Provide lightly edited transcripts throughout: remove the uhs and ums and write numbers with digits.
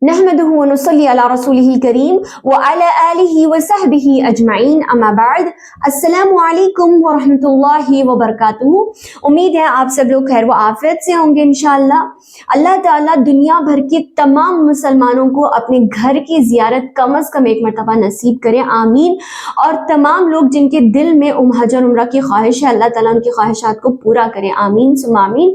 نحمده ونصلي على رسوله الكريم وعلى آله وصحبه اجمعین اما بعد السلام علیکم ورحمۃ اللہ وبرکاتہ۔ امید ہے آپ سب لوگ خیر و عافیت سے ہوں گے انشاءاللہ۔ اللہ تعالیٰ دنیا بھر کے تمام مسلمانوں کو اپنے گھر کی زیارت کم از کم ایک مرتبہ نصیب کرے، آمین۔ اور تمام لوگ جن کے دل میں حج اور عمرہ کی خواہش ہے، اللہ تعالیٰ ان کی خواہشات کو پورا کرے، آمین ثم آمین۔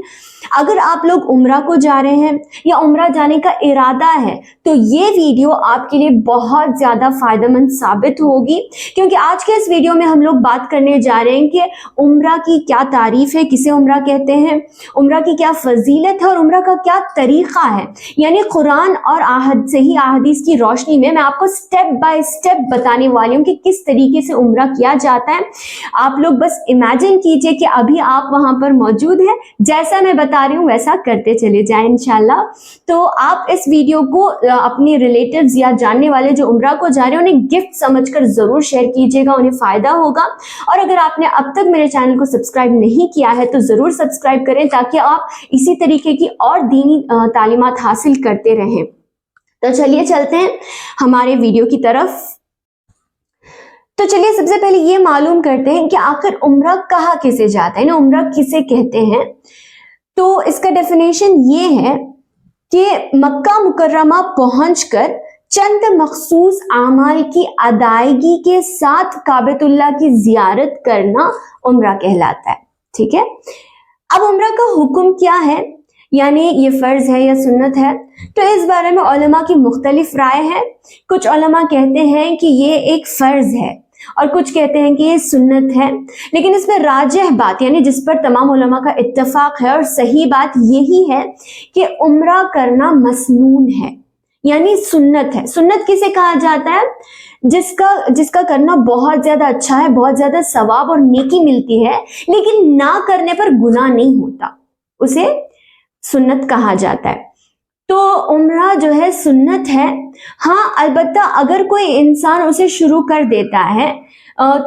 اگر آپ لوگ عمرہ کو جا رہے ہیں یا عمرہ جانے کا ارادہ ہے تو یہ ویڈیو آپ کے لیے بہت زیادہ فائدہ مند ثابت ہوگی، کیونکہ آج کے اس ویڈیو میں ہم لوگ بات کرنے جا رہے ہیں کہ عمرہ کی کیا تعریف ہے، کسے عمرہ کہتے ہیں، عمرہ کی کیا فضیلت ہے اور عمرہ کا کیا طریقہ ہے۔ یعنی قرآن اور صحیح احادیث کی روشنی میں آپ کو سٹیپ بائی سٹیپ بتانے والی ہوں کہ کس طریقے سے عمرہ کیا جاتا ہے۔ آپ لوگ بس امیجن کیجئے کہ ابھی آپ وہاں پر موجود ہیں، جیسا میں بتا رہی ہوں ویسا کرتے چلے جائیں انشاءاللہ۔ تو آپ اس ویڈیو کو اپنے ریلیٹیوز یا جاننے والے جو عمرہ کو جا رہے ہیں انہیں گفٹ سمجھ کر ضرور شیئر کیجیے گا، انہیں فائدہ ہوگا۔ اور اگر آپ نے اب تک میرے چینل کو سبسکرائب نہیں کیا ہے تو ضرور سبسکرائب کریں تاکہ آپ اسی طریقے کی اور دینی تعلیمات حاصل کرتے رہیں۔ تو چلیے چلتے ہیں ہمارے ویڈیو کی طرف۔ تو چلیے سب سے پہلے یہ معلوم کرتے ہیں کہ آخر عمرہ کہا کسے جاتا ہے، عمرہ کسے کہتے ہیں۔ تو اس کا ڈیفینیشن یہ ہے کہ مکہ مکرمہ پہنچ کر چند مخصوص اعمال کی ادائیگی کے ساتھ کعبۃ اللہ کی زیارت کرنا عمرہ کہلاتا ہے، ٹھیک ہے۔ اب عمرہ کا حکم کیا ہے، یعنی یہ فرض ہے یا سنت ہے، تو اس بارے میں علماء کی مختلف رائے ہے۔ کچھ علماء کہتے ہیں کہ یہ ایک فرض ہے اور کچھ کہتے ہیں کہ یہ سنت ہے، لیکن اس میں راجح بات یعنی جس پر تمام علماء کا اتفاق ہے اور صحیح بات یہی ہے کہ عمرہ کرنا مسنون ہے، یعنی سنت ہے۔ سنت کسے کہا جاتا ہے؟ جس کا کرنا بہت زیادہ اچھا ہے، بہت زیادہ ثواب اور نیکی ملتی ہے، لیکن نہ کرنے پر گناہ نہیں ہوتا، اسے سنت کہا جاتا ہے۔ تو عمرہ جو ہے سنت ہے، ہاں البتہ اگر کوئی انسان اسے شروع کر دیتا ہے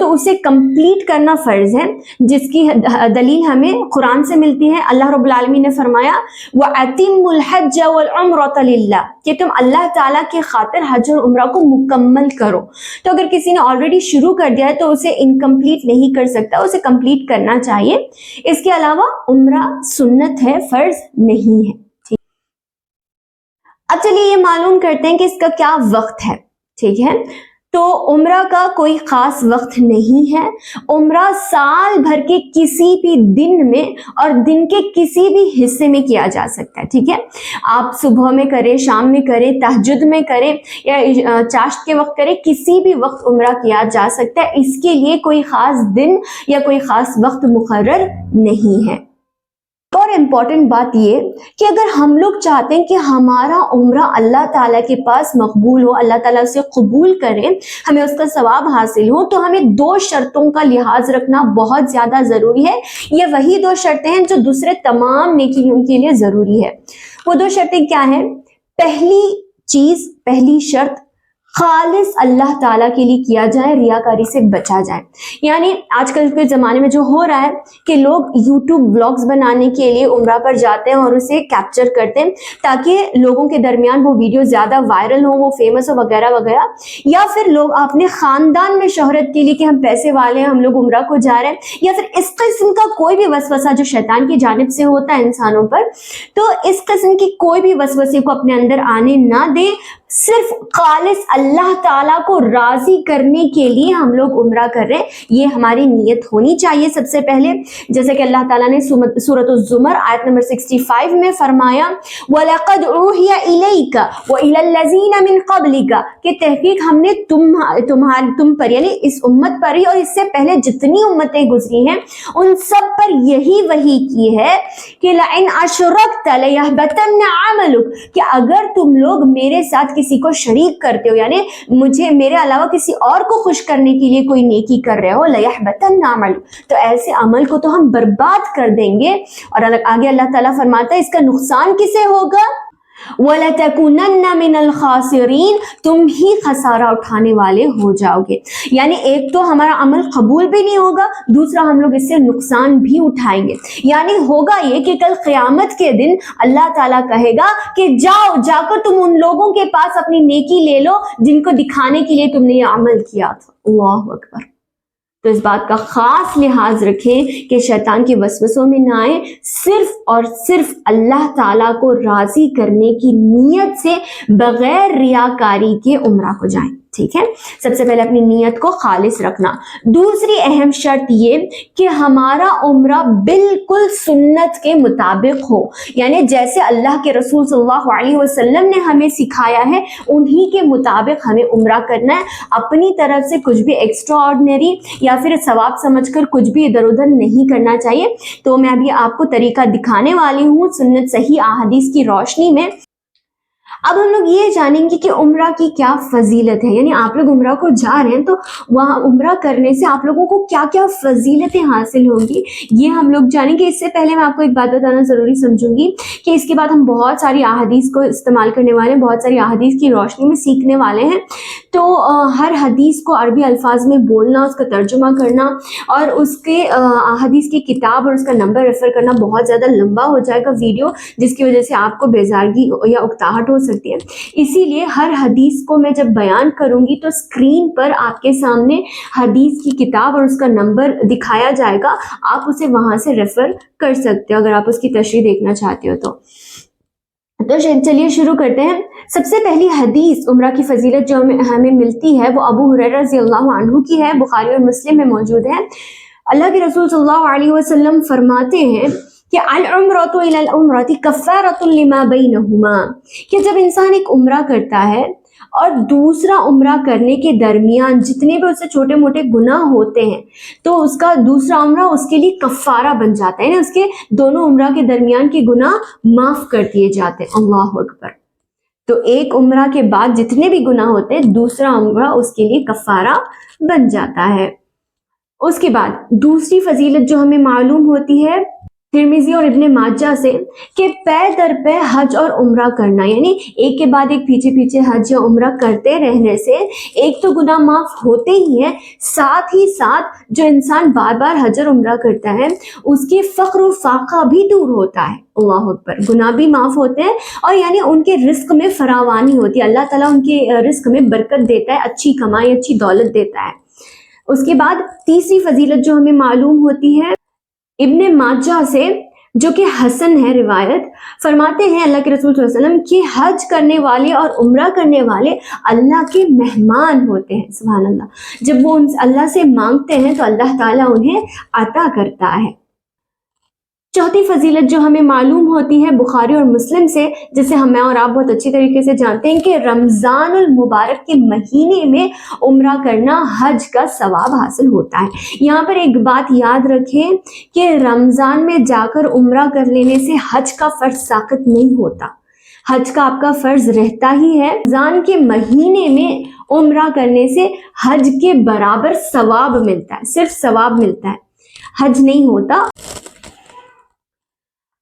تو اسے کمپلیٹ کرنا فرض ہے، جس کی دلیل ہمیں قرآن سے ملتی ہے۔ اللہ رب العالمین نے فرمایا وَأَتِمُّ الْحَجَّ وَالْعُمْرَةَ لِلَّهِ، کہ تم اللہ تعالیٰ کی خاطر حج اور عمرہ کو مکمل کرو۔ تو اگر کسی نے آلریڈی شروع کر دیا ہے تو اسے انکمپلیٹ نہیں کر سکتا، اسے کمپلیٹ کرنا چاہیے۔ اس کے علاوہ عمرہ سنت ہے، فرض نہیں ہے۔ اب چلیے یہ معلوم کرتے ہیں کہ اس کا کیا وقت ہے، ٹھیک ہے۔ تو عمرہ کا کوئی خاص وقت نہیں ہے، عمرہ سال بھر کے کسی بھی دن میں اور دن کے کسی بھی حصے میں کیا جا سکتا ہے، ٹھیک ہے۔ آپ صبح میں کریں، شام میں کریں، تہجد میں کریں یا چاشت کے وقت کریں، کسی بھی وقت عمرہ کیا جا سکتا ہے۔ اس کے لیے کوئی خاص دن یا کوئی خاص وقت مقرر نہیں ہے۔ اور امپورٹنٹ بات یہ کہ اگر ہم لوگ چاہتے ہیں کہ ہمارا عمرہ اللہ تعالیٰ کے پاس مقبول ہو، اللہ تعالیٰ اسے قبول کرے، ہمیں اس کا ثواب حاصل ہو، تو ہمیں دو شرطوں کا لحاظ رکھنا بہت زیادہ ضروری ہے۔ یہ وہی دو شرطیں ہیں جو دوسرے تمام نیکیوں کے لیے ضروری ہے۔ وہ دو شرطیں کیا ہیں؟ پہلی شرط خالص اللہ تعالیٰ کے لیے کیا جائے، ریاکاری سے بچا جائے۔ یعنی آج کل کے زمانے میں جو ہو رہا ہے کہ لوگ یوٹیوب بلاگز بنانے کے لیے عمرہ پر جاتے ہیں اور اسے کیپچر کرتے ہیں تاکہ لوگوں کے درمیان وہ ویڈیو زیادہ وائرل ہو، وہ فیمس ہو وغیرہ وغیرہ، یا پھر لوگ اپنے خاندان میں شہرت کے لیے کہ ہم پیسے والے ہیں، ہم لوگ عمرہ کو جا رہے ہیں، یا پھر اس قسم کا کوئی بھی وسوسہ جو شیطان کی جانب سے ہوتا ہے انسانوں پر، تو اس قسم کی کوئی بھی وسوسے کو اپنے اندر آنے نہ دیں۔ صرف خالص اللہ تعالیٰ کو راضی کرنے کے لیے ہم لوگ عمرہ کر رہے ہیں، یہ ہماری نیت ہونی چاہیے سب سے پہلے۔ جیسے کہ اللہ تعالیٰ نے سورۃ الزمر آیت نمبر 65 میں فرمایا وَلَقَدْ أُوحِيَ إِلَيْكَ وَإِلَى الَّذِينَ مِن قَبْلِكَ، کہ تحقیق ہم نے تم پر یعنی اس امت پر ہی اور اس سے پہلے جتنی امتیں گزری ہیں ان سب پر یہی وحی کی ہے کہ لَإِنْ أَشْرَكْتَ لَيَحْبَطَنَّ عَمَلُكَ، کہ اگر تم لوگ میرے ساتھ کسی کو شریک کرتے ہو، یعنی میرے علاوہ کسی اور کو خوش کرنے کے لیے کوئی نیکی کر رہے ہو، لَيَحْبَطَنَّ عَمَلُكَ، تو ایسے عمل کو تو ہم برباد کر دیں گے۔ اور آگے اللہ تعالیٰ فرماتا ہے اس کا نقصان کسے ہوگا؟ وَلَتَكُونَنَّ مِنَ الْخَاسِرِينَ، تم ہی خسارہ اٹھانے والے ہو جاؤ گے. یعنی ایک تو ہمارا عمل قبول بھی نہیں ہوگا، دوسرا ہم لوگ اس سے نقصان بھی اٹھائیں گے. یعنی ہوگا یہ کہ کل قیامت کے دن اللہ تعالیٰ کہے گا کہ جا کر تم ان لوگوں کے پاس اپنی نیکی لے لو جن کو دکھانے کے لیے تم نے یہ عمل کیا تھا. اللہ اکبر. تو اس بات کا خاص لحاظ رکھیں کہ شیطان کے وسوسوں میں نہ آئیں، صرف اور صرف اللہ تعالیٰ کو راضی کرنے کی نیت سے بغیر ریاکاری کے عمرہ کو جائیں. ٹھیک ہے، سب سے پہلے اپنی نیت کو خالص رکھنا. دوسری اہم شرط یہ کہ ہمارا عمرہ بالکل سنت کے مطابق ہو، یعنی جیسے اللہ کے رسول صلی اللہ علیہ وسلم نے ہمیں سکھایا ہے انہی کے مطابق ہمیں عمرہ کرنا ہے. اپنی طرف سے کچھ بھی ایکسٹرا آرڈنری یا پھر ثواب سمجھ کر کچھ بھی ادھر ادھر نہیں کرنا چاہیے. تو میں ابھی آپ کو طریقہ دکھانے والی ہوں سنت صحیح احادیث کی روشنی میں. اب ہم لوگ یہ جانیں گے کہ عمرہ کی کیا فضیلت ہے. یعنی آپ لوگ عمرہ کو جا رہے ہیں تو وہاں عمرہ کرنے سے آپ لوگوں کو کیا کیا فضیلتیں حاصل ہوں گی یہ ہم لوگ جانیں گے. اس سے پہلے میں آپ کو ایک بات بتانا ضروری سمجھوں گی کہ اس کے بعد ہم بہت ساری احادیث کو استعمال کرنے والے ہیں، بہت ساری احادیث کی روشنی میں سیکھنے والے ہیں. تو ہر حدیث کو عربی الفاظ میں بولنا، اس کا ترجمہ کرنا اور اس کے احادیث کی کتاب اور اس کا نمبر ریفر کرنا بہت زیادہ لمبا ہو جائے گا ویڈیو، جس کی وجہ سے آپ کو بیزارگی یا اکتاہٹ ہو سکتی ہے. اسی لیے ہر حدیث کو میں جب بیان کروں گی تو اسکرین پر آپ کے سامنے حدیث کی کتاب اور اس کا نمبر دکھایا جائے گا، آپ اسے وہاں سے ریفر کر سکتے ہو اگر آپ اس کی تشریح دیکھنا چاہتے ہو تو چلیے شروع کرتے ہیں. سب سے پہلی حدیث عمرہ کی فضیلت جو ہمیں ملتی ہے وہ ابو ہریرہ رضی اللہ عنہ کی ہے، بخاری اور مسلم میں موجود ہے. اللہ کے رسول صلی اللہ علیہ وسلم فرماتے ہیں کہ العمرۃ الی العمرۃ کفارۃ لما بینہما، کہ جب انسان ایک عمرہ کرتا ہے اور دوسرا عمرہ کرنے کے درمیان جتنے بھی اس سے چھوٹے موٹے گناہ ہوتے ہیں تو اس کا دوسرا عمرہ اس کے لیے کفارہ بن جاتا ہے، یعنی اس کے دونوں عمرہ کے درمیان کے گناہ معاف کر دیے جاتے ہیں. اللہ اکبر. تو ایک عمرہ کے بعد جتنے بھی گناہ ہوتے ہیں دوسرا عمرہ اس کے لیے کفارہ بن جاتا ہے. اس کے بعد دوسری فضیلت جو ہمیں معلوم ہوتی ہے ترمذی اور ابن ماجہ سے کہ پے در پے حج اور عمرہ کرنا، یعنی ایک کے بعد ایک پیچھے پیچھے حج یا عمرہ کرتے رہنے سے ایک تو گناہ معاف ہوتے ہی ہیں، ساتھ ہی ساتھ جو انسان بار بار حج اور عمرہ کرتا ہے اس کے فقر و فاقہ بھی دور ہوتا ہے. اللہ اکبر. گناہ بھی معاف ہوتے ہیں اور یعنی ان کے رزق میں فراوانی ہوتی ہے، اللہ تعالیٰ ان کے رزق میں برکت دیتا ہے، اچھی کمائی اچھی دولت دیتا ہے. اس کے بعد تیسری فضیلت جو ہمیں معلوم ہوتی ہے ابن ماجہ سے جو کہ حسن ہے روایت، فرماتے ہیں اللہ کے رسول صلی اللہ علیہ وسلم کہ حج کرنے والے اور عمرہ کرنے والے اللہ کے مہمان ہوتے ہیں. سبحان اللہ. جب وہ اللہ سے مانگتے ہیں تو اللہ تعالیٰ انہیں عطا کرتا ہے. چوتھی فضیلت جو ہمیں معلوم ہوتی ہے بخاری اور مسلم سے، جسے میں اور آپ بہت اچھی طریقے سے جانتے ہیں، کہ رمضان المبارک کے مہینے میں عمرہ کرنا حج کا ثواب حاصل ہوتا ہے. یہاں پر ایک بات یاد رکھیں کہ رمضان میں جا کر عمرہ کر لینے سے حج کا فرض ساقط نہیں ہوتا، حج کا آپ کا فرض رہتا ہی ہے. رمضان کے مہینے میں عمرہ کرنے سے حج کے برابر ثواب ملتا ہے، صرف ثواب ملتا ہے، حج نہیں ہوتا.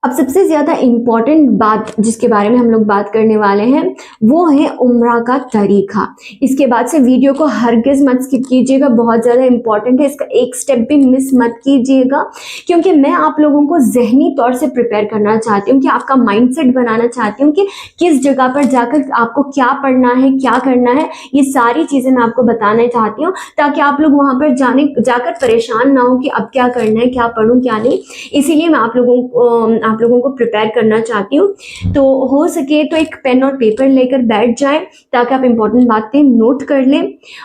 اب سب سے زیادہ امپورٹنٹ بات جس کے بارے میں ہم لوگ بات کرنے والے ہیں وہ ہے عمرہ کا طریقہ. اس کے بعد سے ویڈیو کو ہرگز مت سکپ کیجیے گا، بہت زیادہ امپورٹنٹ ہے، اس کا ایک سٹیپ بھی مس مت کیجیے گا، کیونکہ میں آپ لوگوں کو ذہنی طور سے پریپیئر کرنا چاہتی ہوں، کہ آپ کا مائنڈ سیٹ بنانا چاہتی ہوں کہ کس جگہ پر جا کر آپ کو کیا پڑھنا ہے، کیا کرنا ہے. یہ ساری چیزیں میں آپ کو بتانا چاہتی ہوں تاکہ آپ لوگ وہاں پر جا کر پریشان نہ ہو کہ اب کیا کرنا ہے، کیا پڑھوں کیا نہیں. اسی لیے میں آپ لوگوں کو پریپیئر کرنا چاہتی ہوں. تو ہو سکے تو ایک پین اور پیپر لے کر بیٹھ جائیں تاکہ آپ امپورٹنٹ باتیں نوٹ کر لیں.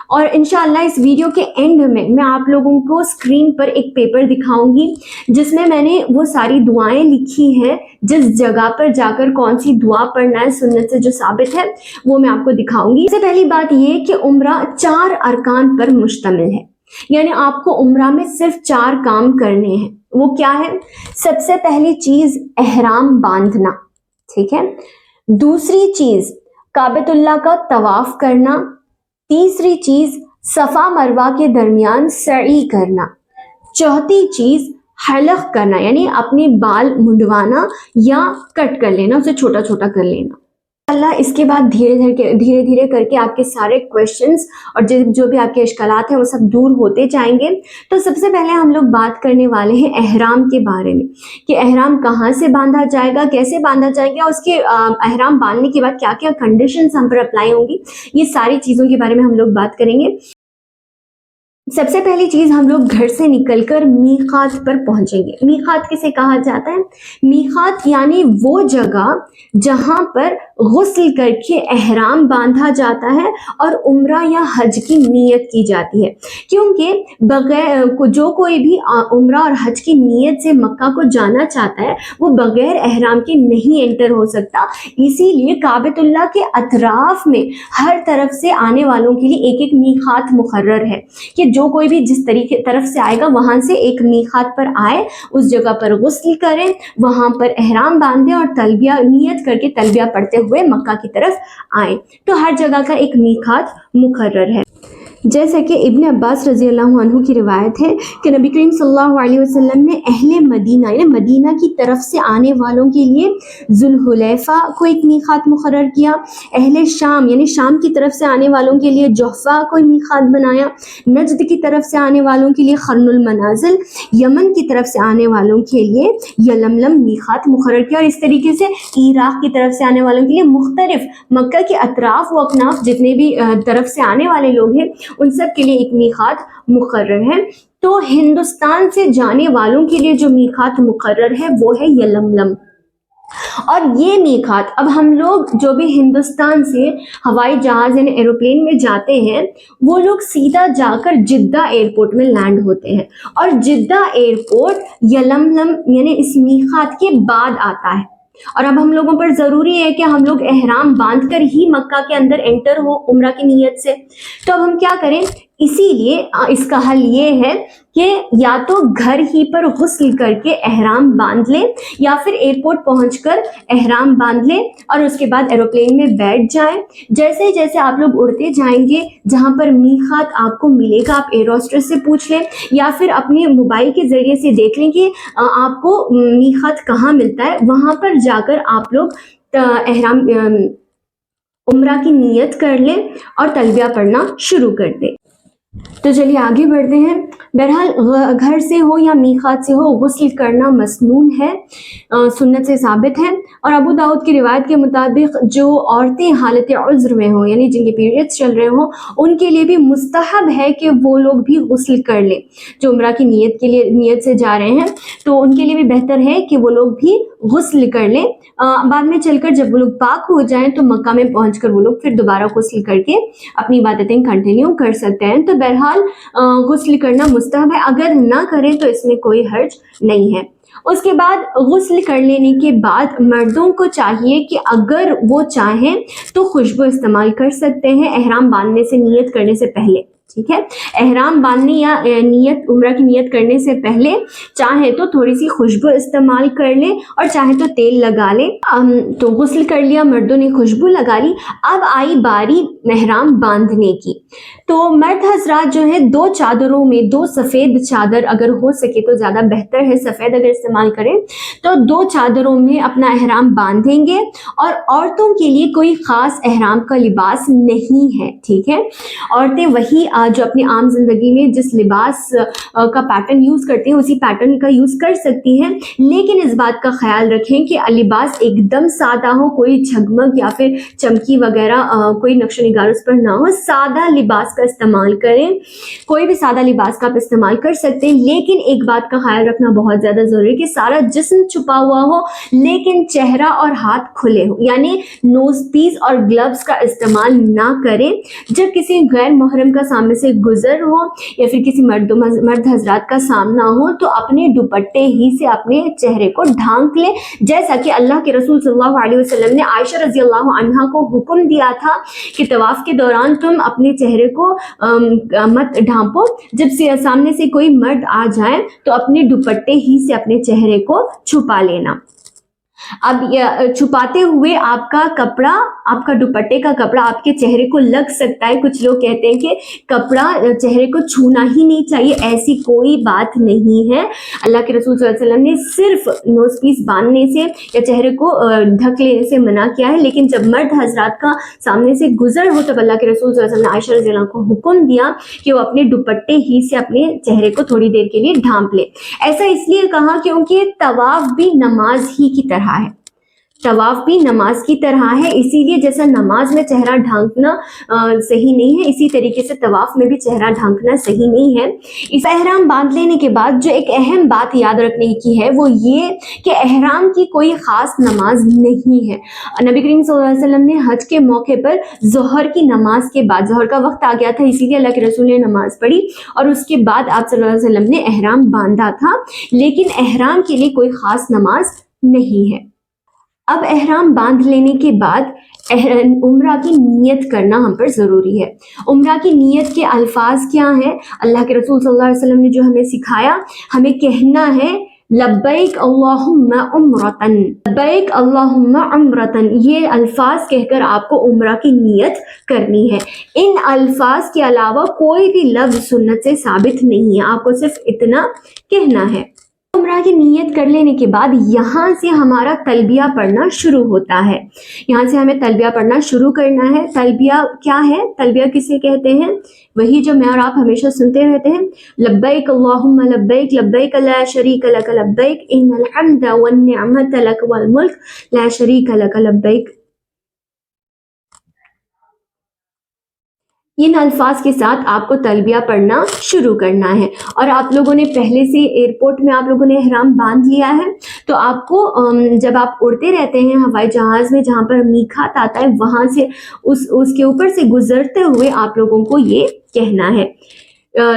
اور انشاءاللہ اس ویڈیو کے اینڈ میں آپ لوگوں کو اسکرین پر ایک پیپر دکھاؤں گی جس میں نے وہ ساری دعائیں لکھی ہیں، جس جگہ پر جا کر کون سی دعا پڑھنا ہے سنت سے جو ثابت ہے وہ میں آپ کو دکھاؤں گی. سب سے پہلی بات یہ کہ عمرہ 4 ارکان پر مشتمل ہے، یعنی آپ کو عمرہ میں صرف 4 کام کرنے ہیں. وہ کیا ہے؟ سب سے پہلی چیز احرام باندھنا، ٹھیک ہے. دوسری چیز کعبۃ اللہ کا طواف کرنا. تیسری چیز صفا مروہ کے درمیان سعی کرنا. چوتھی چیز حلق کرنا، یعنی اپنے بال منڈوانا یا کٹ کر لینا، اسے چھوٹا چھوٹا کر لینا. اللہ اس کے بعد دھیرے دھیرے کر کے آپ کے سارے کویشچنس اور جو بھی آپ کے اشکالات ہیں وہ سب دور ہوتے جائیں گے. تو سب سے پہلے ہم لوگ بات کرنے والے ہیں احرام کے بارے میں کہ احرام کہاں سے باندھا جائے گا, کیسے باندھا جائے گا, اس کے احرام باندھنے کے بعد کیا کیا کنڈیشنز ہم پر اپلائی ہوں گی, یہ ساری چیزوں کے بارے میں ہم لوگ بات کریں گے. سب سے پہلی چیز, ہم لوگ گھر سے نکل کر میقات پر پہنچیں گے. میقات کسے کہا جاتا ہے؟ میقات یعنی وہ جگہ جہاں پر غسل کر کے احرام باندھا جاتا ہے اور عمرہ یا حج کی نیت کی جاتی ہے. کیونکہ بغیر جو کوئی بھی عمرہ اور حج کی نیت سے مکہ کو جانا چاہتا ہے وہ بغیر احرام کے نہیں انٹر ہو سکتا. اسی لیے کعبۃ اللہ کے اطراف میں ہر طرف سے آنے والوں کے لیے ایک ایک میقات مقرر ہے کہ جو کوئی بھی جس طریقے طرف سے آئے گا وہاں سے ایک میقات پر آئے, اس جگہ پر غسل کریں, وہاں پر احرام باندھیں اور تلبیہ نیت کر کے تلبیہ پڑھتے ہوئے مکہ کی طرف آئیں. تو ہر جگہ کا ایک میقات مقرر ہے. جیسا کہ ابن عباس رضی اللہ عنہ کی روایت ہے کہ نبی کریم صلی اللہ علیہ وسلم نے اہل مدینہ یعنی مدینہ کی طرف سے آنے والوں کے لیے ذوالحلیفہ کو ایک میقات مقرر کیا, اہل شام یعنی شام کی طرف سے آنے والوں کے لیے جحفہ کو میقات بنایا, نجد کی طرف سے آنے والوں کے لیے قرن المنازل, یمن کی طرف سے آنے والوں کے لیے یلملم میقات مقرر کیا, اور اس طریقے سے عراق کی طرف سے آنے والوں کے لیے مختلف مکہ کے اطراف و اکناف جتنے بھی طرف سے آنے والے لوگ ہیں ان سب کے لیے ایک میقات مقرر ہے. تو ہندوستان سے جانے والوں کے لیے جو میقات مقرر ہے وہ ہے یلملم. اور یہ میقات اب ہم لوگ جو بھی ہندوستان سے ہوائی جہاز یعنی ایروپلین میں جاتے ہیں وہ لوگ سیدھا جا کر جدہ ایئرپورٹ میں لینڈ ہوتے ہیں, اور جدہ ایئرپورٹ یلملم یعنی اس میقات کے بعد آتا ہے. اور اب ہم لوگوں پر ضروری ہے کہ ہم لوگ احرام باندھ کر ہی مکہ کے اندر انٹر ہو عمرہ کی نیت سے. تو اب ہم کیا کریں, اسی لیے اس کا حل یہ ہے کہ یا تو گھر ہی پر غسل کر کے احرام باندھ لیں یا پھر ایئرپورٹ پہنچ کر احرام باندھ لیں اور اس کے بعد ایروپلین میں بیٹھ جائیں. جیسے جیسے آپ لوگ اڑتے جائیں گے جہاں پر میقات آپ کو ملے گا آپ ایئر ہوسٹس سے پوچھ لیں یا پھر اپنے موبائل کے ذریعے سے دیکھ لیں کہ آپ کو میقات کہاں ملتا ہے, وہاں پر جا کر آپ لوگ احرام عمرہ کی نیت کر لیں اور تلبیہ پڑھنا شروع کر دیں. تو چلیے آگے بڑھتے ہیں. بہرحال گھر سے ہو یا میقات سے ہو غسل کرنا مسنون ہے, سنت سے ثابت ہے. اور ابو داؤد کی روایت کے مطابق جو عورتیں حالت عذر میں ہوں یعنی جن کے پیریڈز چل رہے ہوں ان کے لیے بھی مستحب ہے کہ وہ لوگ بھی غسل کر لیں. جو عمرہ کی نیت کے لیے نیت سے جا رہے ہیں تو ان کے لیے بھی بہتر ہے کہ وہ لوگ بھی غسل کر لیں. بعد میں چل کر جب وہ لوگ پاک ہو جائیں تو مکہ میں پہنچ کر وہ لوگ پھر دوبارہ غسل کر کے اپنی عبادتیں کنٹینیو کر سکتے ہیں. تو بہرحال غسل کرنا مستحب ہے, اگر نہ کریں تو اس میں کوئی حرج نہیں ہے. اس کے بعد غسل کر لینے کے بعد مردوں کو چاہیے کہ اگر وہ چاہیں تو خوشبو استعمال کر سکتے ہیں احرام باندھنے سے نیت کرنے سے پہلے. ٹھیک ہے, احرام باندھنے یا نیت عمرہ کی نیت کرنے سے پہلے چاہے تو تھوڑی سی خوشبو استعمال کر لیں اور چاہے تو تیل لگا لیں. تو غسل کر لیا, مردوں نے خوشبو لگا لی, اب آئی باری احرام باندھنے کی. تو مرد حضرات جو ہے 2 چادروں میں 2 سفید چادر اگر ہو سکے تو زیادہ بہتر ہے, سفید اگر استعمال کریں تو 2 چادروں میں اپنا احرام باندھیں گے. اور عورتوں کے لیے کوئی خاص احرام کا لباس نہیں ہے. ٹھیک ہے, عورتیں وہی جو اپنی عام زندگی میں جس لباس کا پیٹرن یوز کرتے ہیں اسی پیٹرن کا یوز کر سکتی ہیں, لیکن اس بات کا خیال رکھیں کہ لباس ایک دم سادہ ہو, کوئی جھگمگ یا پھر چمکی وغیرہ کوئی نقش و نگار اس پر نہ ہو. سادہ لباس کا استعمال کریں, کوئی بھی سادہ لباس کا آپ استعمال کر سکتے ہیں, لیکن ایک بات کا خیال رکھنا بہت زیادہ ضروری ہے کہ سارا جسم چھپا ہوا ہو لیکن چہرہ اور ہاتھ کھلے ہو, یعنی نوز پیس اور گلوز کا استعمال نہ کریں. جب کسی غیر محرم کا سامنے سے گزر ہو یا پھر کسی مرد حضرات کا سامنا ہو تو اپنے دوپٹے ہی سے اپنے چہرے کو ڈھانک لیں, جیسا کہ اللہ کے رسول صلی اللہ علیہ وسلم نے عائشہ رضی اللہ عنہا کو حکم دیا تھا کہ طواف کے دوران تم اپنے چہرے کو مت ڈھانپو, جب سامنے سے کوئی مرد آ جائے تو اپنے دوپٹے ہی سے اپنے چہرے کو چھپا لینا. اب چھپاتے ہوئے آپ کا کپڑا، آپ کا دوپٹے کا کپڑا آپ کے چہرے کو لگ سکتا ہے. کچھ لوگ کہتے ہیں کہ کپڑا چہرے کو چھونا ہی نہیں چاہیے، ایسی کوئی بات نہیں ہے. اللہ کے رسول صلی اللہ علیہ وسلم نے صرف نوز پیس باندھنے سے یا چہرے کو ڈھک لینے سے منع کیا ہے، لیکن جب مرد حضرات کا سامنے سے گزر ہو تب اللہ کے رسول صلی اللہ علیہ وسلم نے عائشہ رضی اللہ عنہا کو حکم دیا کہ وہ اپنے دوپٹے ہی سے اپنے چہرے کو تھوڑی دیر کے لیے ڈھانپ لے. ایسا اس لیے کہا کیونکہ طواف بھی نماز ہی کی طرح ہے، طواف بھی نماز کی طرح ہے. اسی لیے جیسا نماز میں چہرہ ڈھانکنا صحیح نہیں ہے، اسی طریقے سے طواف میں بھی چہرہ ڈھانکنا صحیح نہیں ہے. اس احرام باندھ لینے کے بعد جو ایک اہم بات یاد رکھنے کی ہے وہ یہ کہ احرام کی کوئی خاص نماز نہیں ہے. نبی کریم صلی اللہ علیہ وسلم نے حج کے موقع پر ظہر کی نماز کے بعد، ظہر کا وقت آ گیا تھا اسی لیے اللہ کے رسول نے نماز پڑھی اور اس کے بعد آپ صلی اللہ علیہ وسلم نے احرام باندھا تھا، لیکن احرام کے لیے کوئی خاص نماز نہیں ہے. اب احرام باندھ لینے کے بعد عمرہ کی نیت کرنا ہم پر ضروری ہے. عمرہ کی نیت کے الفاظ کیا ہیں؟ اللہ کے رسول صلی اللہ علیہ وسلم نے جو ہمیں سکھایا، ہمیں کہنا ہے لبیک اللہم عمرتن، لبیک اللہم عمرتن. یہ الفاظ کہہ کر آپ کو عمرہ کی نیت کرنی ہے. ان الفاظ کے علاوہ کوئی بھی لفظ سنت سے ثابت نہیں ہے، آپ کو صرف اتنا کہنا ہے. عمرہ کی نیت کر لینے کے بعد یہاں سے ہمارا تلبیہ پڑھنا شروع ہوتا ہے. یہاں سے ہمیں تلبیہ پڑھنا شروع کرنا ہے. تلبیہ کیا ہے؟ تلبیہ کسے کہتے ہیں؟ وہی جو میں اور آپ ہمیشہ سنتے رہتے ہیں، لبیک اللہم لبیک، لبیک لا شریک لک لبیک، ان الحمد والنعمت لک والملک لا شریک لک لبیک. ان الفاظ کے ساتھ آپ کو تلبیہ پڑھنا شروع کرنا ہے. اور آپ لوگوں نے پہلے سے ایئرپورٹ میں آپ لوگوں نے احرام باندھ لیا ہے، تو آپ کو جب آپ اڑتے رہتے ہیں ہوائی جہاز میں، جہاں پر میقات آتا ہے وہاں سے اس کے اوپر سے گزرتے ہوئے آپ لوگوں کو یہ کہنا ہے،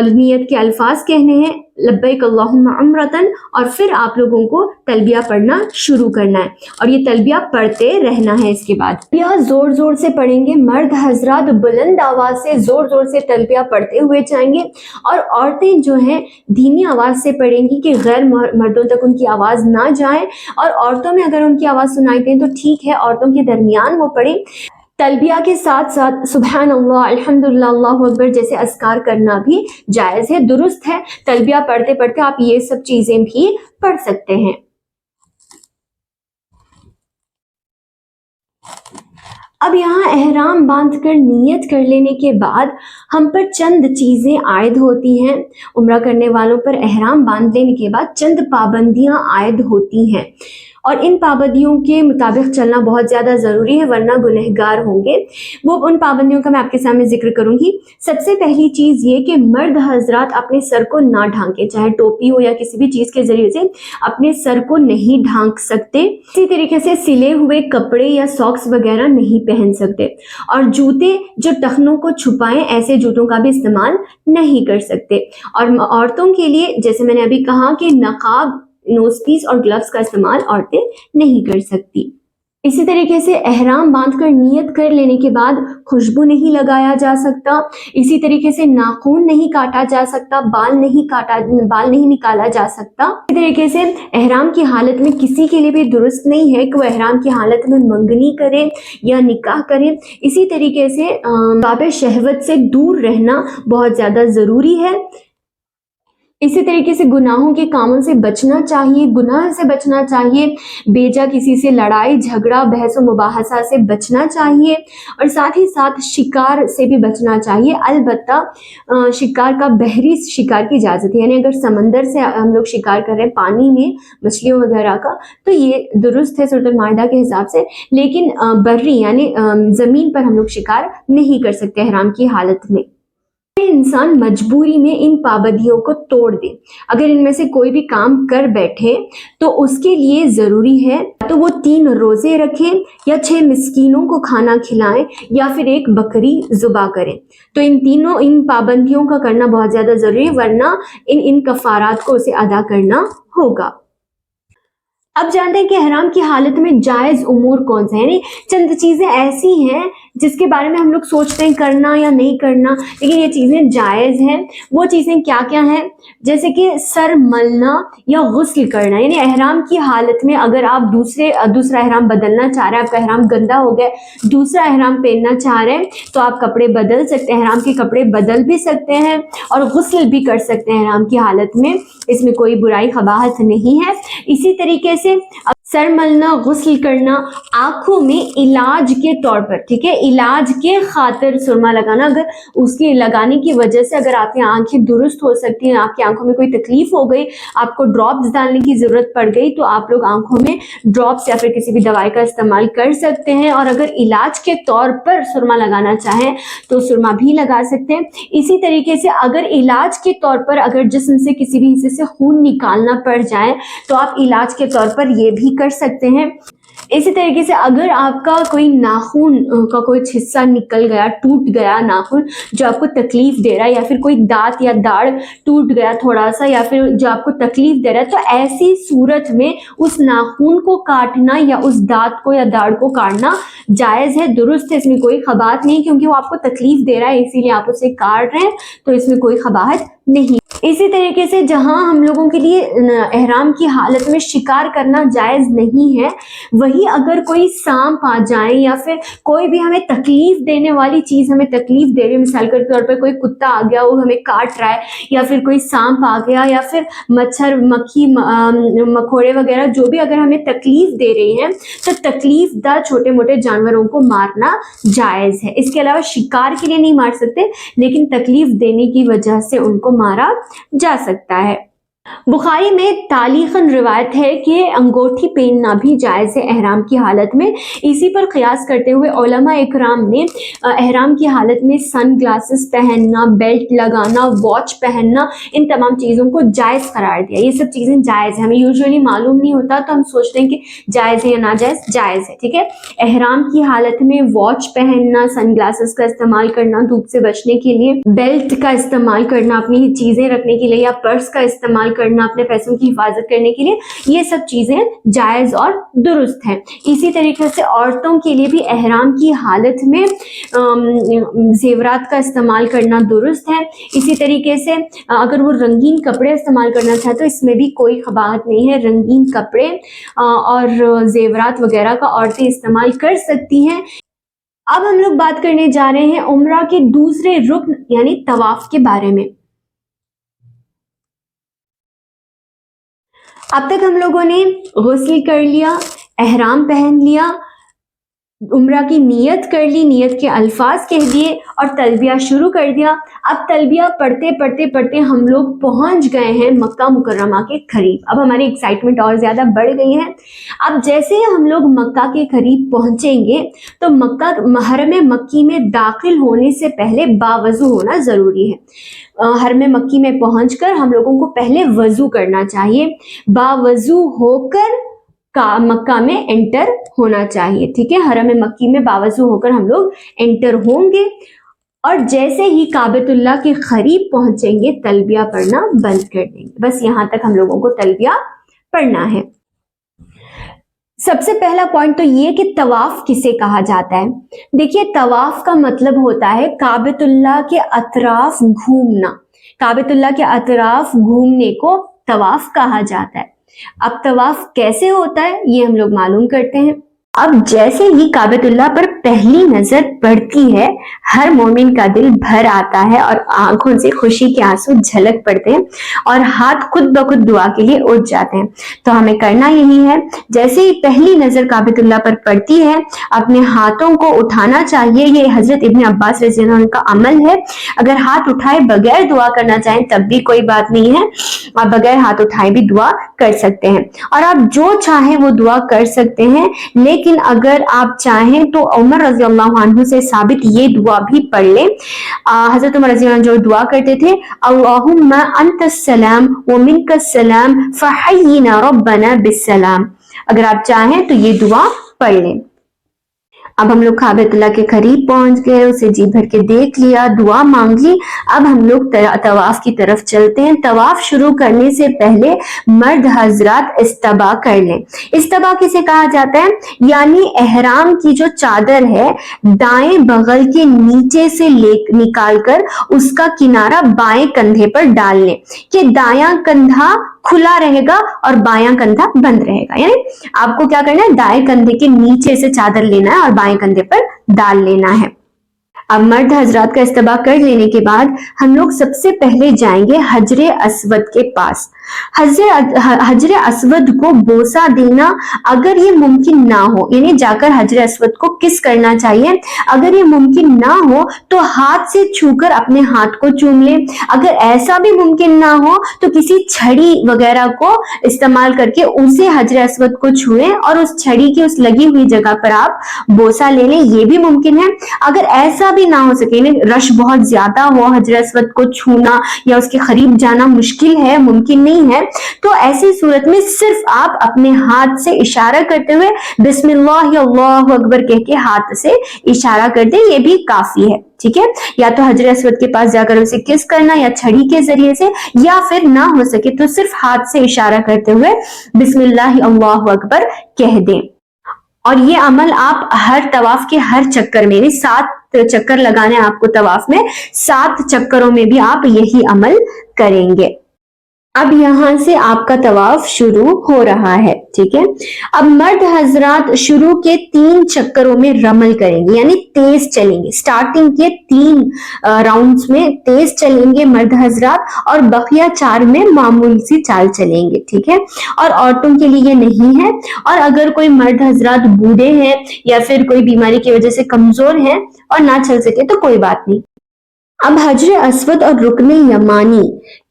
نیت کے الفاظ کہنے ہیں لبیک اللہم عمرتن، اور پھر آپ لوگوں کو تلبیہ پڑھنا شروع کرنا ہے اور یہ تلبیہ پڑھتے رہنا ہے. اس کے بعد یہ زور زور سے پڑھیں گے، مرد حضرات بلند آواز سے زور زور سے تلبیہ پڑھتے ہوئے جائیں گے، اور عورتیں جو ہیں دھیمی آواز سے پڑھیں گی کہ غیر مردوں تک ان کی آواز نہ جائے، اور عورتوں میں اگر ان کی آواز سنائی دیں تو ٹھیک ہے، عورتوں کے درمیان وہ پڑھیں. تلبیہ کے ساتھ ساتھ سبحان اللہ، الحمدللہ، اللہ اکبر جیسے اذکار کرنا بھی جائز ہے، درست ہے. تلبیہ پڑھتے پڑھتے آپ یہ سب چیزیں بھی پڑھ سکتے ہیں. اب یہاں احرام باندھ کر نیت کر لینے کے بعد ہم پر چند چیزیں عائد ہوتی ہیں. عمرہ کرنے والوں پر احرام باندھ لینے کے بعد چند پابندیاں عائد ہوتی ہیں، اور ان پابندیوں کے مطابق چلنا بہت زیادہ ضروری ہے ورنہ گنہگار ہوں گے. وہ ان پابندیوں کا میں آپ کے سامنے ذکر کروں گی. سب سے پہلی چیز یہ کہ مرد حضرات اپنے سر کو نہ ڈھانکیں، چاہے ٹوپی ہو یا کسی بھی چیز کے ذریعے سے اپنے سر کو نہیں ڈھانک سکتے. اسی طریقے سے سلے ہوئے کپڑے یا ساکس وغیرہ نہیں پہن سکتے، اور جوتے جو ٹخنوں کو چھپائیں ایسے جوتوں کا بھی استعمال نہیں کر سکتے. اور عورتوں کے لیے جیسے میں نے ابھی کہا کہ نقاب، نوز پیس اور گلوز کا استعمال عورتیں نہیں کر سکتی. اسی طریقے سے احرام باندھ کر نیت کر لینے کے بعد خوشبو نہیں لگایا جا سکتا، اسی طریقے سے ناخن نہیں کاٹا جا سکتا، بال نہیں نکالا جا سکتا. اسی طریقے سے احرام کی حالت میں کسی کے لیے بھی درست نہیں ہے کہ وہ احرام کی حالت میں منگنی کرے یا نکاح کرے. اسی طریقے سے باب شہوت سے دور رہنا بہت زیادہ ضروری ہے. اسی طریقے سے گناہوں کے کاموں سے بچنا چاہیے، گناہ سے بچنا چاہیے، بیجا کسی سے لڑائی جھگڑا بحث و مباحثہ سے بچنا چاہیے، اور ساتھ ہی ساتھ شکار سے بھی بچنا چاہیے. البتہ شکار کا بحری شکار کی اجازت ہے، یعنی اگر سمندر سے ہم لوگ شکار کر رہے ہیں پانی میں مچھلیوں وغیرہ کا تو یہ درست ہے سورۃ المائدہ کے حساب سے، لیکن بری یعنی زمین پر ہم لوگ شکار نہیں کر سکتے احرام کی حالت میں. انسان مجبوری میں ان پابندیوں کو توڑ دے، اگر ان میں سے کوئی بھی کام کر بیٹھے تو اس کے لیے ضروری ہے تو وہ 3 روزے رکھیں یا 6 مسکینوں کو کھانا کھلائیں یا پھر 1 بکری ذبح کریں. تو ان پابندیوں کا کرنا بہت زیادہ ضروری ہے، ورنہ ان کفارات کو اسے ادا کرنا ہوگا. اب جانتے ہیں کہ احرام کی حالت میں جائز امور کون سے ہیں، یعنی چند چیزیں ایسی ہیں جس کے بارے میں ہم لوگ سوچتے ہیں کرنا یا نہیں کرنا، لیکن یہ چیزیں جائز ہیں۔ وہ چیزیں کیا کیا ہیں؟ جیسے کہ سر ملنا یا غسل کرنا، یعنی احرام کی حالت میں اگر آپ دوسرا احرام بدلنا چاہ رہے ہیں، آپ کا احرام گندا ہو گیا، دوسرا احرام پہننا چاہ رہے ہیں تو آپ کپڑے بدل سکتے ہیں، احرام کے کپڑے بدل بھی سکتے ہیں اور غسل بھی کر سکتے ہیں احرام کی حالت میں، اس میں کوئی برائی قباحت نہیں ہے۔ اسی طریقے سے سر ملنا، غسل کرنا، آنکھوں میں علاج کے طور پر، ٹھیک ہے، علاج کے خاطر سرما لگانا، اگر اس کے لگانے کی وجہ سے اگر آپ کی آنکھیں درست ہو سکتی ہیں، آپ کی آنکھوں میں کوئی تکلیف ہو گئی، آپ کو ڈراپس ڈالنے کی ضرورت پڑ گئی تو آپ لوگ آنکھوں میں ڈراپس یا پھر کسی بھی دوائی کا استعمال کر سکتے ہیں، اور اگر علاج کے طور پر سرما لگانا چاہیں تو سرما بھی لگا سکتے ہیں۔ اسی طریقے سے اگر علاج کے طور پر اگر جسم سے کسی بھی حصے سے خون نکالنا پڑ جائے تو آپ علاج کے طور پر یہ بھی کر سکتے ہیں۔ اسی طریقے سے اگر آپ کا کوئی ناخن کا کوئی حصہ نکل گیا، ٹوٹ گیا ناخن جو آپ کو تکلیف دے رہا ہے، یا پھر کوئی دانت یا داڑھ ٹوٹ گیا تھوڑا سا یا پھر جو آپ کو تکلیف دے رہا ہے، تو ایسی صورت میں اس ناخن کو کاٹنا یا اس دانت کو یا داڑھ کو کاٹنا جائز ہے، درست ہے، اس میں کوئی قباحت نہیں، کیونکہ وہ آپ کو تکلیف دے رہا ہے اسی لیے آپ اسے کاٹ رہے ہیں، تو اس میں کوئی قباحت نہیں۔ اسی طریقے سے جہاں ہم لوگوں کے لیے احرام کی حالت میں شکار کرنا جائز نہیں ہے، وہی اگر کوئی سانپ آ جائے یا پھر کوئی بھی ہمیں تکلیف دینے والی چیز ہمیں تکلیف دے رہی ہے، مثال کے طور پر کوئی کتا آ گیا وہ ہمیں کاٹ رہا ہے، یا پھر کوئی سانپ آ گیا، یا پھر مچھر مکھی مکوڑے وغیرہ جو بھی اگر ہمیں تکلیف دے رہی ہیں، تو تکلیف دہ چھوٹے موٹے جانوروں کو مارنا جائز ہے۔ اس کے علاوہ شکار کے لیے نہیں مار سکتے، لیکن تکلیف دینے کی وجہ سے ان کو مارا جا سکتا ہے۔ بخاری میں تعلیقاً روایت ہے کہ انگوٹھی پہننا بھی جائز ہے احرام کی حالت میں۔ اسی پر قیاس کرتے ہوئے علماء اکرام نے احرام کی حالت میں سن گلاسز پہننا، بیلٹ لگانا، واچ پہننا، ان تمام چیزوں کو جائز قرار دیا۔ یہ سب چیزیں جائز ہیں، ہمیں یوزولی معلوم نہیں ہوتا تو ہم سوچتے ہیں کہ جائز ہے یا ناجائز، جائز ہے، ٹھیک ہے۔ احرام کی حالت میں واچ پہننا، سن گلاسز کا استعمال کرنا دھوپ سے بچنے کے لیے، بیلٹ کا استعمال کرنا اپنی چیزیں رکھنے کے لیے، یا پرس کا استعمال کرنا اپنے پیسوں کی حفاظت کرنے کے لیے، یہ سب چیزیں جائز اور درست ہیں۔ اسی طریقے سے عورتوں کے لیے بھی احرام کی حالت میں زیورات کا استعمال کرنا درست ہے۔ اسی طریقے سے اگر وہ رنگین کپڑے استعمال کرنا چاہے تو اس میں بھی کوئی قباحت نہیں ہے، رنگین کپڑے اور زیورات وغیرہ کا عورتیں استعمال کر سکتی ہیں۔ اب ہم لوگ بات کرنے جا رہے ہیں عمرہ کے دوسرے رکن یعنی طواف کے بارے میں۔ اب تک ہم لوگوں نے غسل کر لیا، احرام پہن لیا، عمرہ کی نیت کر لی، نیت کے الفاظ کہہ دیے اور تلبیہ شروع کر دیا۔ اب تلبیہ پڑھتے ہم لوگ پہنچ گئے ہیں مکہ مکرمہ کے قریب۔ اب ہماری ایکسائٹمنٹ اور زیادہ بڑھ گئی ہے۔ اب جیسے ہم لوگ مکہ کے قریب پہنچیں گے تو مکہ حرم مکی میں داخل ہونے سے پہلے باوضو ہونا ضروری ہے۔ حرم مکی میں پہنچ کر ہم لوگوں کو پہلے وضو کرنا چاہیے، باوضو ہو کر مکہ میں انٹر ہونا چاہیے، ٹھیک ہے۔ حرم مکی میں باوضو ہو کر ہم لوگ انٹر ہوں گے، اور جیسے ہی کعبۃ اللہ کے قریب پہنچیں گے تلبیہ پڑھنا بند کر دیں گے۔ بس یہاں تک ہم لوگوں کو تلبیہ پڑھنا ہے۔ سب سے پہلا پوائنٹ تو یہ کہ طواف کسے کہا جاتا ہے۔ دیکھیے، طواف کا مطلب ہوتا ہے کعبۃ اللہ کے اطراف گھومنا۔ کعبۃ اللہ کے اطراف گھومنے کو طواف کہا جاتا ہے۔ اب طواف کیسے ہوتا ہے یہ ہم لوگ معلوم کرتے ہیں۔ اب جیسے ہی کعبۃ اللہ پر پہلی نظر پڑتی ہے، ہر مومن کا دل بھر آتا ہے اور آنکھوں سے خوشی کے آنسو جھلک پڑتے ہیں اور ہاتھ خود بخود دعا کے لیے اٹھ جاتے ہیں۔ تو ہمیں کرنا یہی ہے، جیسے ہی پہلی نظر کعبۃ اللہ پر پڑتی ہے اپنے ہاتھوں کو اٹھانا چاہیے۔ یہ حضرت ابن عباس رضی اللہ عنہ کا عمل ہے۔ اگر ہاتھ اٹھائے بغیر دعا کرنا چاہیں تب بھی کوئی بات نہیں ہے، آپ بغیر ہاتھ اٹھائے بھی دعا کر سکتے ہیں، اور آپ جو چاہیں وہ دعا کر سکتے ہیں۔ لیکن اگر آپ چاہیں تو عمر رضی اللہ عنہ سے ثابت یہ دعا بھی پڑھ لیں۔ حضرت عمر رضی اللہ عنہ جو دعا کرتے تھے، اللہم انت السلام ومنک السلام فحینا ربنا بالسلام، اگر آپ چاہیں تو یہ دعا پڑھ لیں۔ اب ہم لوگ کعبۃ اللہ کے قریب پہنچ گئے, اسے جی بھر کے دیکھ لیا, دعا مانگ لی. اب ہم لوگ طواف کی طرف چلتے ہیں. طواف شروع کرنے سے پہلے مرد حضرات استبا کر لیں. استبا کسے کہا جاتا ہے؟ یعنی احرام کی جو چادر ہے دائیں بغل کے نیچے سے نکال کر اس کا کنارہ بائیں کندھے پر ڈال لیں کہ دایاں کندھا کھلا رہے گا اور بایاں کندھا بند رہے گا. یعنی آپ کو کیا کرنا ہے, دائیں کندھے کے نیچے سے چادر لینا ہے اور بائیں کندھے پر ڈال لینا ہے. اب مرد حضرات کا استبا کر لینے کے بعد ہم لوگ سب سے پہلے جائیں گے حجر اسود کے پاس. حجر اسود کو بوسہ دینا اگر یہ ممکن نہ ہو, یعنی جا کر حجر اسود کو کس کرنا چاہیے, اگر یہ ممکن نہ ہو تو ہاتھ سے چھو کر اپنے ہاتھ کو چوم لیں. اگر ایسا بھی ممکن نہ ہو تو کسی چھڑی وغیرہ کو استعمال کر کے اسے حجر اسود کو چھوئیں اور اس چھڑی کی اس لگی ہوئی جگہ پر آپ بوسہ لے لیں, یہ بھی ممکن ہے. اگر ایسا بھی نہ ہو سکے, رش بہت زیادہ ہو, حجر اسود کو چھونا یا اس کے قریب جانا مشکل ہے, ممکن نہیں ہے, تو ایسی صورت میں صرف آپ اپنے ہاتھ سے اشارہ کرتے ہوئے بسم اللہ یا اللہ اکبر کہہ کے ہاتھ سے اشارہ کر دیں, یہ بھی کافی ہے. ٹھیک ہے, یا تو حجر اسود کے پاس جا کر اسے کس کرنا یا چھڑی کے ذریعے سے, یا پھر نہ ہو سکے تو صرف ہاتھ سے اشارہ کرتے ہوئے بسم اللہ اللہ اکبر کہہ دیں. اور یہ عمل آپ ہر طواف کے ہر چکر میں, 7 چکر لگانے آپ کو طواف میں, 7 چکروں میں بھی آپ یہی عمل کریں گے. اب یہاں سے آپ کا طواف شروع ہو رہا ہے. ٹھیک ہے, اب مرد حضرات شروع کے 3 چکروں میں رمل کریں گے, یعنی تیز چلیں گے. سٹارٹنگ کے 3 راؤنڈز میں تیز چلیں گے مرد حضرات, اور بقیہ 4 میں معمول سی چال چلیں گے. ٹھیک ہے, اور عورتوں کے لیے یہ نہیں ہے, اور اگر کوئی مرد حضرات بوڑھے ہیں یا پھر کوئی بیماری کی وجہ سے کمزور ہیں اور نہ چل سکے تو کوئی بات نہیں. اب حجر اسود اور رکن یمانی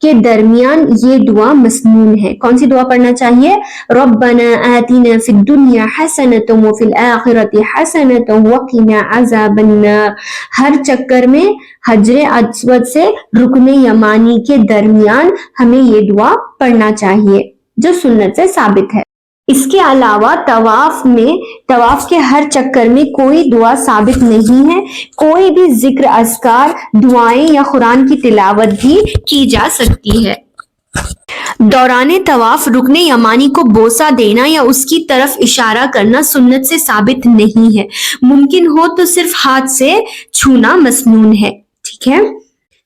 کے درمیان یہ دعا مسنون ہے. کون سی دعا پڑھنا چاہیے؟ ربنا آتنا فی الدنیا حسنۃ وفی الآخرۃ حسنۃ وقنا عذاب النار. ہر چکر میں حجر اسود سے رکن یمانی کے درمیان ہمیں یہ دعا پڑھنا چاہیے جو سنت سے ثابت ہے. اس کے علاوہ طواف کے ہر چکر میں کوئی دعا ثابت نہیں ہے. کوئی بھی ذکر، اذکار، دعائیں یا قرآن کی تلاوت بھی کی جا سکتی ہے. دوران طواف رکن یمانی کو بوسہ دینا یا اس کی طرف اشارہ کرنا سنت سے ثابت نہیں ہے. ممکن ہو تو صرف ہاتھ سے چھونا مسنون ہے. ٹھیک ہے،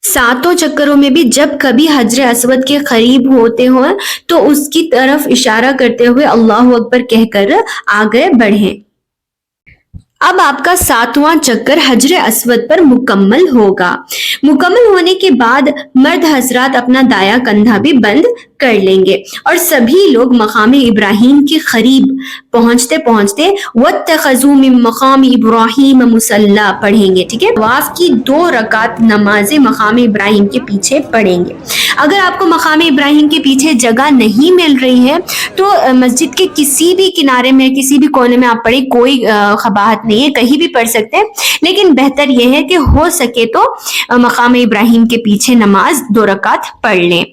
7 چکروں میں بھی جب کبھی حجر اسود کے قریب ہوتے ہوں تو اس کی طرف اشارہ کرتے ہوئے اللہ اکبر کہہ کر آگے بڑھیں. اب آپ کا 7واں چکر حجر اسود پر مکمل ہوگا. مکمل ہونے کے بعد مرد حضرات اپنا دایاں کندھا بھی بند کر لیں گے اور سبھی لوگ مقام ابراہیم کے قریب پہنچتے وَاتَّخَذُوا مِن مَقَامِ إِبْرَاهِيمَ مُصَلًّى پڑھیں گے. ٹھیک ہے، طواف کی 2 رکعت نماز مقام ابراہیم کے پیچھے پڑھیں گے. اگر آپ کو مقام ابراہیم کے پیچھے جگہ نہیں مل رہی ہے تو مسجد کے کسی بھی کنارے میں، کسی بھی کونے میں آپ پڑھیں، کوئی قباحت نہیں ہے، کہیں بھی پڑھ سکتے ہیں. لیکن بہتر یہ ہے کہ ہو سکے تو مقام ابراہیم کے پیچھے نماز 2 رکعت پڑھ لیں.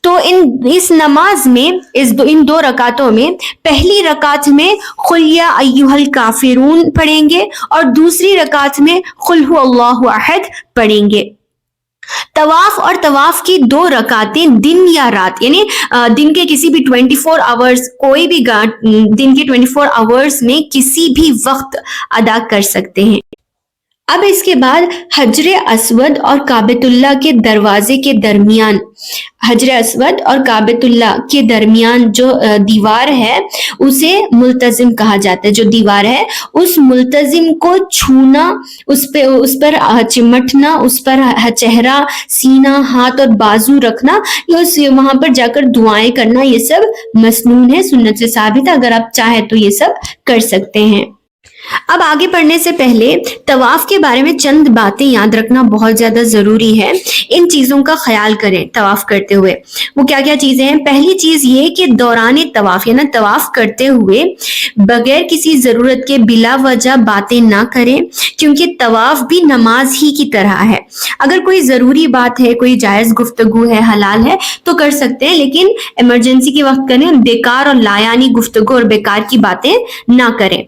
تو اس نماز میں ان 2 رکعتوں میں پہلی رکعت میں قل یا ایھا الکافرون پڑھیں گے اور دوسری رکعت میں قل ھو اللہ احد پڑھیں گے. طواف اور طواف کی 2 رکعتیں دن یا رات، یعنی دن کے کسی بھی 24 آورز، کوئی بھی دن کے 24 آورز میں کسی بھی وقت ادا کر سکتے ہیں. اب اس کے بعد حجر اسود اور کعبۃ اللہ کے دروازے کے درمیان، حجر اسود اور کعبۃ اللہ کے درمیان جو دیوار ہے اسے ملتزم کہا جاتا ہے. جو دیوار ہے اس ملتزم کو چھونا، اس پر چمٹنا، اس پر چہرہ، سینہ، ہاتھ اور بازو رکھنا، وہاں پر جا کر دعائیں کرنا، یہ سب مسنون ہے، سنت سے ثابت ہے. اگر آپ چاہیں تو یہ سب کر سکتے ہیں. اب آگے پڑھنے سے پہلے طواف کے بارے میں چند باتیں یاد رکھنا بہت زیادہ ضروری ہے. ان چیزوں کا خیال کریں طواف کرتے ہوئے. وہ کیا کیا چیزیں ہیں؟ پہلی چیز یہ کہ دوران طواف، یعنی طواف کرتے ہوئے بغیر کسی ضرورت کے بلا وجہ باتیں نہ کریں، کیونکہ طواف بھی نماز ہی کی طرح ہے. اگر کوئی ضروری بات ہے، کوئی جائز گفتگو ہے، حلال ہے تو کر سکتے ہیں، لیکن ایمرجنسی کے وقت کریں. بیکار اور لایانی گفتگو اور بیکار کی باتیں نہ کریں.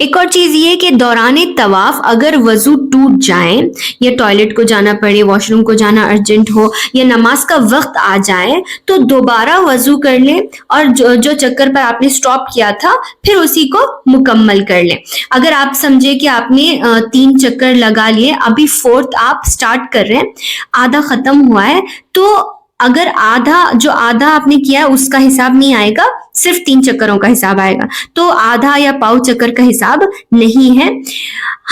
ایک اور چیز یہ کہ دوران طواف اگر وضو ٹوٹ جائے یا ٹوائلٹ کو جانا پڑے، واش روم کو جانا ارجنٹ ہو یا نماز کا وقت آ جائے تو دوبارہ وضو کر لیں اور جو چکر پر آپ نے سٹاپ کیا تھا پھر اسی کو مکمل کر لیں۔ اگر آپ سمجھے کہ آپ نے 3 چکر لگا لیے، ابھی 4تھ آپ سٹارٹ کر رہے ہیں، آدھا ختم ہوا ہے، تو اگر آدھا آپ نے کیا اس کا حساب نہیں آئے گا، صرف 3 چکروں کا حساب آئے گا، تو آدھا یا پاؤ چکر کا حساب نہیں ہے۔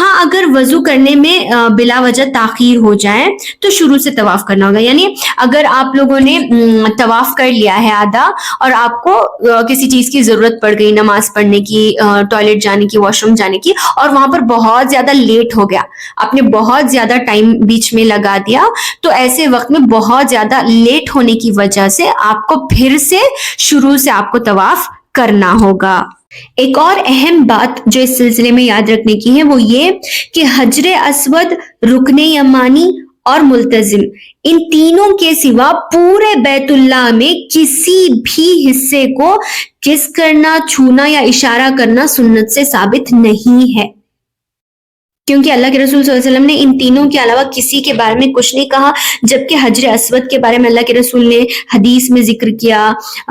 ہاں اگر وضو کرنے میں بلا وجہ تاخیر ہو جائے تو شروع سے طواف کرنا ہوگا، یعنی اگر آپ لوگوں نے طواف کر لیا ہے آدھا اور آپ کو کسی چیز کی ضرورت پڑ گئی، نماز پڑھنے کی، ٹوائلٹ جانے کی، واش روم جانے کی، اور وہاں پر بہت زیادہ لیٹ ہو گیا، آپ نے بہت زیادہ ٹائم بیچ میں لگا دیا، تو ایسے وقت میں بہت زیادہ لیٹ ہونے کی وجہ سے آپ کو پھر سے شروع سے آپ کو طواف کرنا ہوگا۔ ایک اور اہم بات جو اس سلسلے میں یاد رکھنے کی ہے وہ یہ کہ حجر اسود، رکن یمانی اور ملتزم، ان تینوں کے سوا پورے بیت اللہ میں کسی بھی حصے کو کس کرنا، چھونا یا اشارہ کرنا سنت سے ثابت نہیں ہے، کیونکہ اللہ کے رسول صلی اللہ علیہ وسلم نے ان تینوں کے علاوہ کسی کے بارے میں کچھ نہیں کہا، جبکہ حجر اسود کے بارے میں اللہ کے رسول نے حدیث میں ذکر کیا،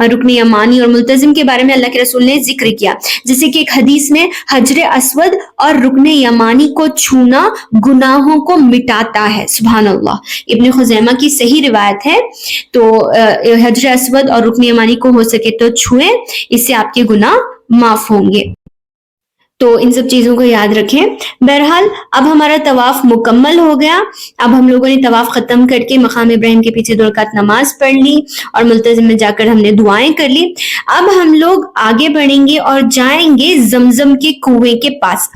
رکن یمانی اور ملتزم کے بارے میں اللہ کے رسول نے ذکر کیا، جیسے کہ ایک حدیث میں حجر اسود اور رکن یمانی کو چھونا گناہوں کو مٹاتا ہے، سبحان اللہ، ابن خزیمہ کی صحیح روایت ہے۔ تو حجر اسود اور رکن یمانی کو ہو سکے تو چھوئیں، اس سے آپ کے گناہ معاف ہوں گے، تو ان سب چیزوں کو یاد رکھیں۔ بہرحال اب ہمارا طواف مکمل ہو گیا، اب ہم لوگوں نے طواف ختم کر کے مقام ابراہیم کے پیچھے 2 رکعت نماز پڑھ لی اور ملتزم میں جا کر ہم نے دعائیں کر لی۔ اب ہم لوگ آگے بڑھیں گے اور جائیں گے زمزم کے کنویں کے پاس۔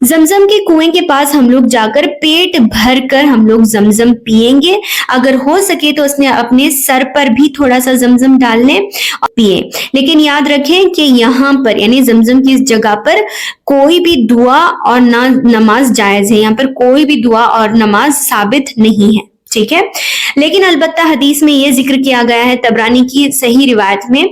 زمزم کے کنویں کے پاس ہم لوگ جا کر پیٹ بھر کر ہم لوگ زمزم پیئیں گے، اگر ہو سکے تو اس میں اپنے سر پر بھی تھوڑا سا زمزم ڈال لیں اور پیئیں، لیکن یاد رکھیں کہ یہاں پر یعنی زمزم کی اس جگہ پر کوئی بھی دعا اور نہ نماز جائز ہے، یہاں پر کوئی بھی دعا اور نماز ثابت نہیں ہے، ٹھیک ہے، لیکن البتہ حدیث میں یہ ذکر کیا گیا ہے طبرانی کی صحیح روایت میں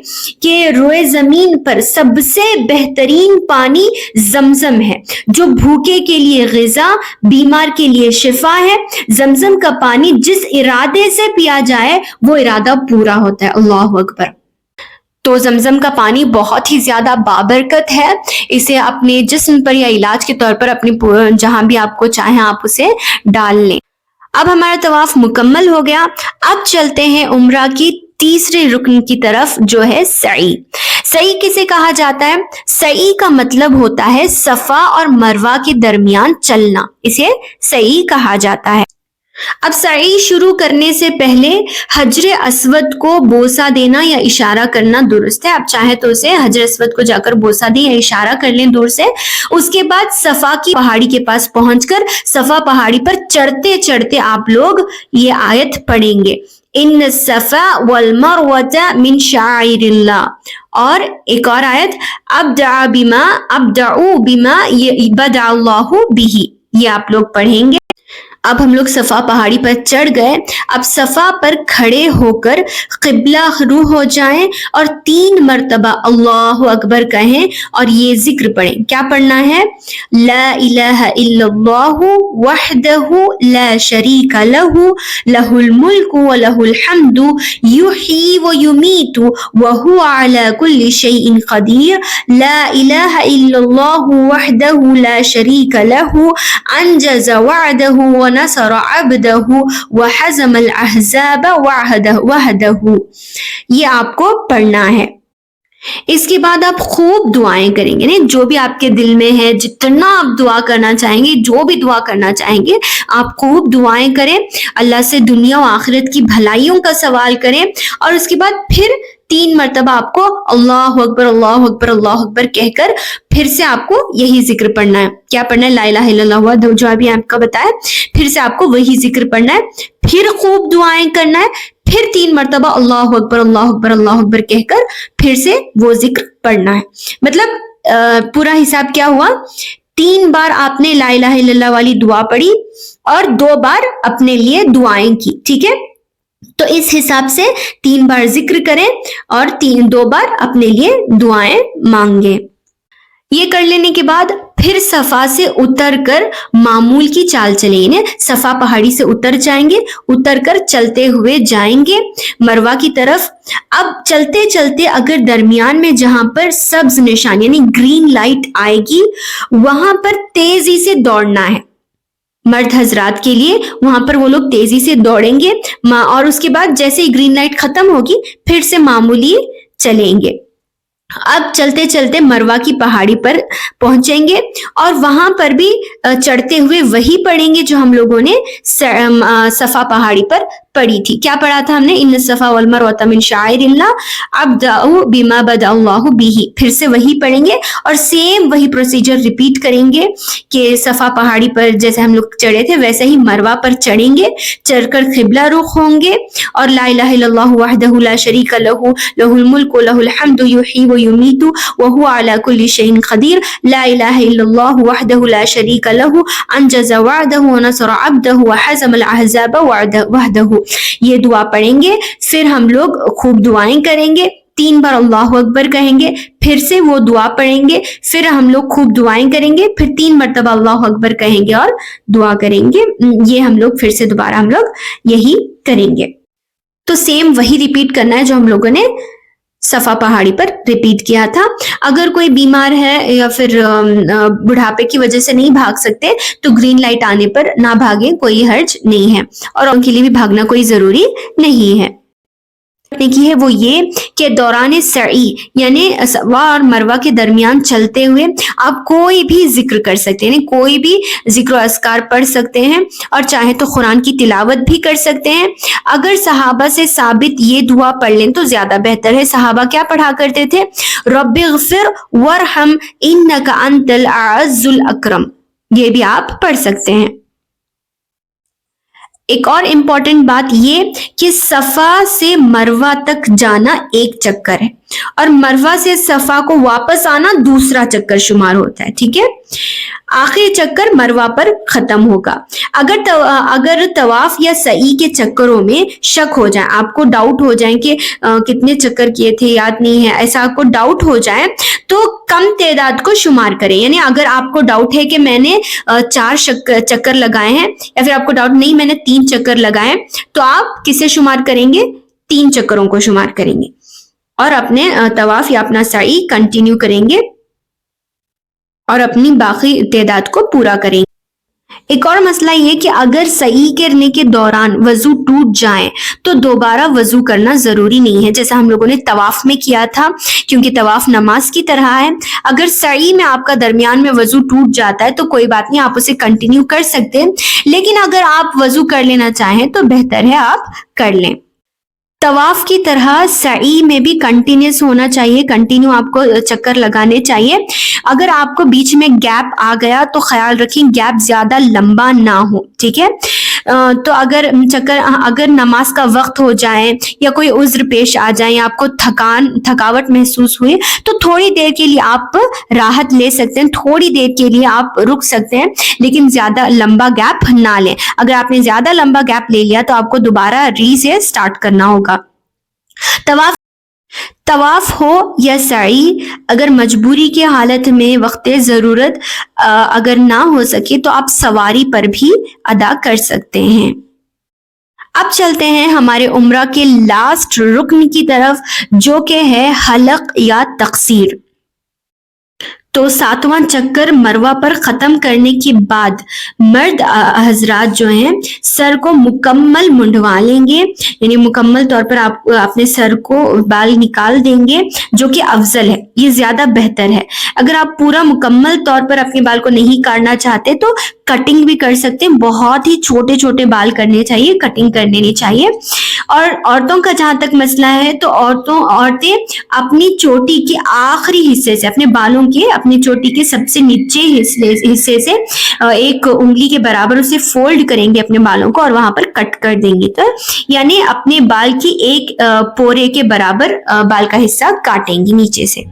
کہ روئے زمین پر سب سے بہترین پانی زمزم ہے، جو بھوکے کے لیے غذا، بیمار کے لیے شفا ہے، زمزم کا پانی جس ارادے سے پیا جائے وہ ارادہ پورا ہوتا ہے، اللہ اکبر۔ تو زمزم کا پانی بہت ہی زیادہ بابرکت ہے، اسے اپنے جسم پر یا علاج کے طور پر اپنی جہاں بھی آپ کو چاہیں آپ اسے ڈال لیں۔ اب ہمارا طواف مکمل ہو گیا، اب چلتے ہیں عمرہ کی تیسرے رکن کی طرف جو ہے سعی۔ سعی کسے کہا جاتا ہے؟ سعی کا مطلب ہوتا ہے صفا اور مروہ کے درمیان چلنا، اسے سعی کہا جاتا ہے۔ اب سعی شروع کرنے سے پہلے حجر اسود کو بوسہ دینا یا اشارہ کرنا درست ہے، آپ چاہیں تو اسے حجر اسود کو جا کر بوسہ دیں یا اشارہ کر لیں دور سے۔ اس کے بعد صفا کی پہاڑی کے پاس پہنچ کر صفا پہاڑی پر چڑھتے چڑھتے آپ لوگ یہ آیت پڑھیں گے، ان الصفا والمروہ من شعائر اللہ، اور ایک اور آیت ابدعوا بما بدع اللہ بہ، یہ آپ لوگ پڑھیں گے۔ اب ہم لوگ صفا پہاڑی پر چڑھ گئے، اب صفا پر کھڑے ہو کر قبلہ رو ہو جائیں اور 3 مرتبہ اللہ اکبر کہیں اور یہ ذکر پڑھیں۔ کیا پڑھنا ہے؟ لا الہ الا اللہ وحدہ لا شریک لہ، لہ الملک ولہ الحمد، یحیی ویمیت وہو علی کل شیء قدیر، لا الہ الا اللہ وحدہ لا شریک لہ، انجز وعدہ ونصر عبدہ وحزم الاحزاب وحدہ، یہ آپ کو پڑھنا ہے۔ اس کے بعد آپ خوب دعائیں کریں گے، جو بھی آپ کے دل میں ہے، جتنا آپ دعا کرنا چاہیں گے، جو بھی دعا کرنا چاہیں گے آپ خوب دعائیں کریں، اللہ سے دنیا و آخرت کی بھلائیوں کا سوال کریں، اور اس کے بعد پھر 3 مرتبہ آپ کو اللہ اکبر اللہ اکبر اللہ اکبر کہہ کر پھر سے آپ کو یہی ذکر پڑھنا ہے۔ کیا پڑھنا ہے؟ لا الہ الا اللہ، جو ابھی آپ کا بتایا، پھر سے آپ کو وہی ذکر پڑھنا ہے، پھر خوب دعائیں کرنا ہے، پھر 3 مرتبہ اللہ اکبر اللہ اکبر اللہ اکبر کہہ کر پھر سے وہ ذکر پڑھنا ہے۔ مطلب پورا حساب کیا ہوا؟ 3 بار آپ نے لا الہ الا اللہ والی دعا پڑھی اور 2 بار اپنے لیے دعائیں کی، ٹھیک ہے؟ تو اس حساب سے 3 بار ذکر کریں اور 2 بار اپنے لیے دعائیں مانگیں۔ یہ کر لینے کے بعد پھر صفا سے اتر کر معمول کی چال چلیں، یعنی صفا پہاڑی سے اتر جائیں گے، اتر کر چلتے ہوئے جائیں گے مروہ کی طرف۔ اب چلتے چلتے اگر درمیان میں جہاں پر سبز نشان یعنی گرین لائٹ آئے گی وہاں پر تیزی سے دوڑنا ہے۔ مرد حضرات کے لیے وہاں پر وہ لوگ تیزی سے دوڑیں گے اور اس کے بعد جیسے ہی گرین لائٹ ختم ہوگی پھر سے معمولی چلیں گے۔ اب چلتے چلتے مروہ کی پہاڑی پر پہنچیں گے اور وہاں پر بھی چڑھتے ہوئے وہی پڑھیں گے جو ہم لوگوں نے صفا پہاڑی پر پڑھی تھی۔ کیا پڑھا تھا ہم نے؟ ان الصفا والمروۃ من شعائر اللہ ابدأوا بما بدأ اللہ بہ، پھر سے وہی پڑھیں گے اور سیم وہی پروسیجر ریپیٹ کریں گے کہ صفا پہاڑی پر جیسے ہم لوگ چڑھے تھے ویسے ہی مروہ پر چڑھیں گے، چڑھ کر قبلہ رخ ہوں گے اور لا الہ الا اللہ وحدہ لا شریک لہ لہ الملک ولہ الحمد یحیی ویمیت وہو علی کل شیء قدیر، لا الہ الا اللہ وحدہ لا شریک لہ انجز وعدہ ونصر عبدہ وحزم الاحزاب وحدہ، یہ دعا پڑھیں گے۔ پھر ہم لوگ خوب دعائیں کریں گے، 3 بار اللہ اکبر کہیں گے، پھر سے وہ دعا پڑھیں گے، پھر ہم لوگ خوب دعائیں کریں گے، پھر 3 مرتبہ اللہ اکبر کہیں گے اور دعا کریں گے۔ یہ ہم لوگ پھر سے دوبارہ ہم لوگ یہی کریں گے۔ تو سیم وہی ریپیٹ کرنا ہے جو ہم لوگوں نے صفا پہاڑی پر ریپیٹ کیا تھا۔ اگر کوئی بیمار ہے یا پھر بڑھاپے کی وجہ سے نہیں بھاگ سکتے تو گرین لائٹ آنے پر نہ بھاگیں، کوئی حرج نہیں ہے، اور ان کے لیے بھی بھاگنا کوئی ضروری نہیں ہے۔ کی ہے وہ یہ کہ دوران سعی یعنی صفا اور مروہ کے درمیان چلتے ہوئے آپ کوئی بھی ذکر کر سکتے ہیں، یعنی کوئی بھی ذکر و اذکار پڑھ سکتے ہیں اور چاہے تو قرآن کی تلاوت بھی کر سکتے ہیں۔ اگر صحابہ سے ثابت یہ دعا پڑھ لیں تو زیادہ بہتر ہے۔ صحابہ کیا پڑھا کرتے تھے؟ رب اغفر وارحم انک انت الاعز الاکرم، یہ بھی آپ پڑھ سکتے ہیں۔ ایک اور امپورٹنٹ بات یہ کہ صفا سے مروہ تک جانا ایک چکر ہے اور مروہ سے صفا کو واپس آنا دوسرا چکر شمار ہوتا ہے، ٹھیک ہے؟ آخری چکر مروہ پر ختم ہوگا۔ اگر طواف یا سعی کے چکروں میں شک ہو جائے، آپ کو ڈاؤٹ ہو جائے کہ کتنے چکر کیے تھے یاد نہیں ہے، ایسا آپ کو ڈاؤٹ ہو جائے تو کم تعداد کو شمار کریں۔ یعنی اگر آپ کو ڈاؤٹ ہے کہ میں نے 4 چکر لگائے ہیں یا پھر آپ کو ڈاؤٹ نہیں میں نے 3 چکر لگائے تو آپ کسے شمار کریں گے؟ 3 چکروں کو شمار کریں گے اور اپنے طواف یا اپنا سعی کنٹینیو کریں گے اور اپنی باقی تعداد کو پورا کریں گے۔ ایک اور مسئلہ یہ کہ اگر سعی کرنے کے دوران وضو ٹوٹ جائے تو دوبارہ وضو کرنا ضروری نہیں ہے، جیسا ہم لوگوں نے طواف میں کیا تھا، کیونکہ طواف نماز کی طرح ہے۔ اگر سعی میں آپ کا درمیان میں وضو ٹوٹ جاتا ہے تو کوئی بات نہیں، آپ اسے کنٹینیو کر سکتے ہیں، لیکن اگر آپ وضو کر لینا چاہیں تو بہتر ہے آپ کر لیں۔ طواف کی طرح سعی میں بھی کنٹینیوس ہونا چاہیے، کنٹینیو آپ کو چکر لگانے چاہیے۔ اگر آپ کو بیچ میں گیپ آ گیا تو خیال رکھیں گیپ زیادہ لمبا نہ ہو، ٹھیک ہے؟ تو اگر نماز کا وقت ہو جائے یا کوئی عذر پیش آ جائے یا آپ کو تھکاوٹ محسوس ہوئی تو تھوڑی دیر کے لیے آپ راحت لے سکتے ہیں، تھوڑی دیر کے لیے آپ رک سکتے ہیں، لیکن زیادہ لمبا گیپ نہ لیں۔ اگر آپ نے زیادہ لمبا گیپ لے لیا تو آپ کو دوبارہ سے سٹارٹ کرنا ہوگا۔ طواف ہو یا سعی، اگر مجبوری کی حالت میں وقت ضرورت اگر نہ ہو سکے تو آپ سواری پر بھی ادا کر سکتے ہیں۔ اب چلتے ہیں ہمارے عمرہ کے لاسٹ رکن کی طرف جو کہ ہے حلق یا تقصیر۔ تو 7واں چکر مروہ پر ختم کرنے کے بعد مرد حضرات جو ہیں سر کو مکمل منڈوا لیں گے، یعنی مکمل طور پر آپ اپنے سر کو بال نکال دیں گے، جو کہ افضل ہے، یہ زیادہ بہتر ہے۔ اگر آپ پورا مکمل طور پر اپنے بال کو نہیں کاٹنا چاہتے تو کٹنگ بھی کر سکتے ہیں، بہت ہی چھوٹے چھوٹے بال کرنے چاہیے، کٹنگ کرنے نہیں چاہیے۔ اور عورتوں کا جہاں تک مسئلہ ہے تو عورتیں اپنی چوٹی کے آخری حصے سے، اپنے بالوں کے اپنی چوٹی کے سب سے نیچے حصے سے 1 انگلی کے برابر اسے فولڈ کریں گے اپنے بالوں کو اور وہاں پر کٹ کر دیں گے، تو یعنی اپنے بال کی 1 پورے کے برابر بال کا حصہ کاٹیں گی نیچے سے۔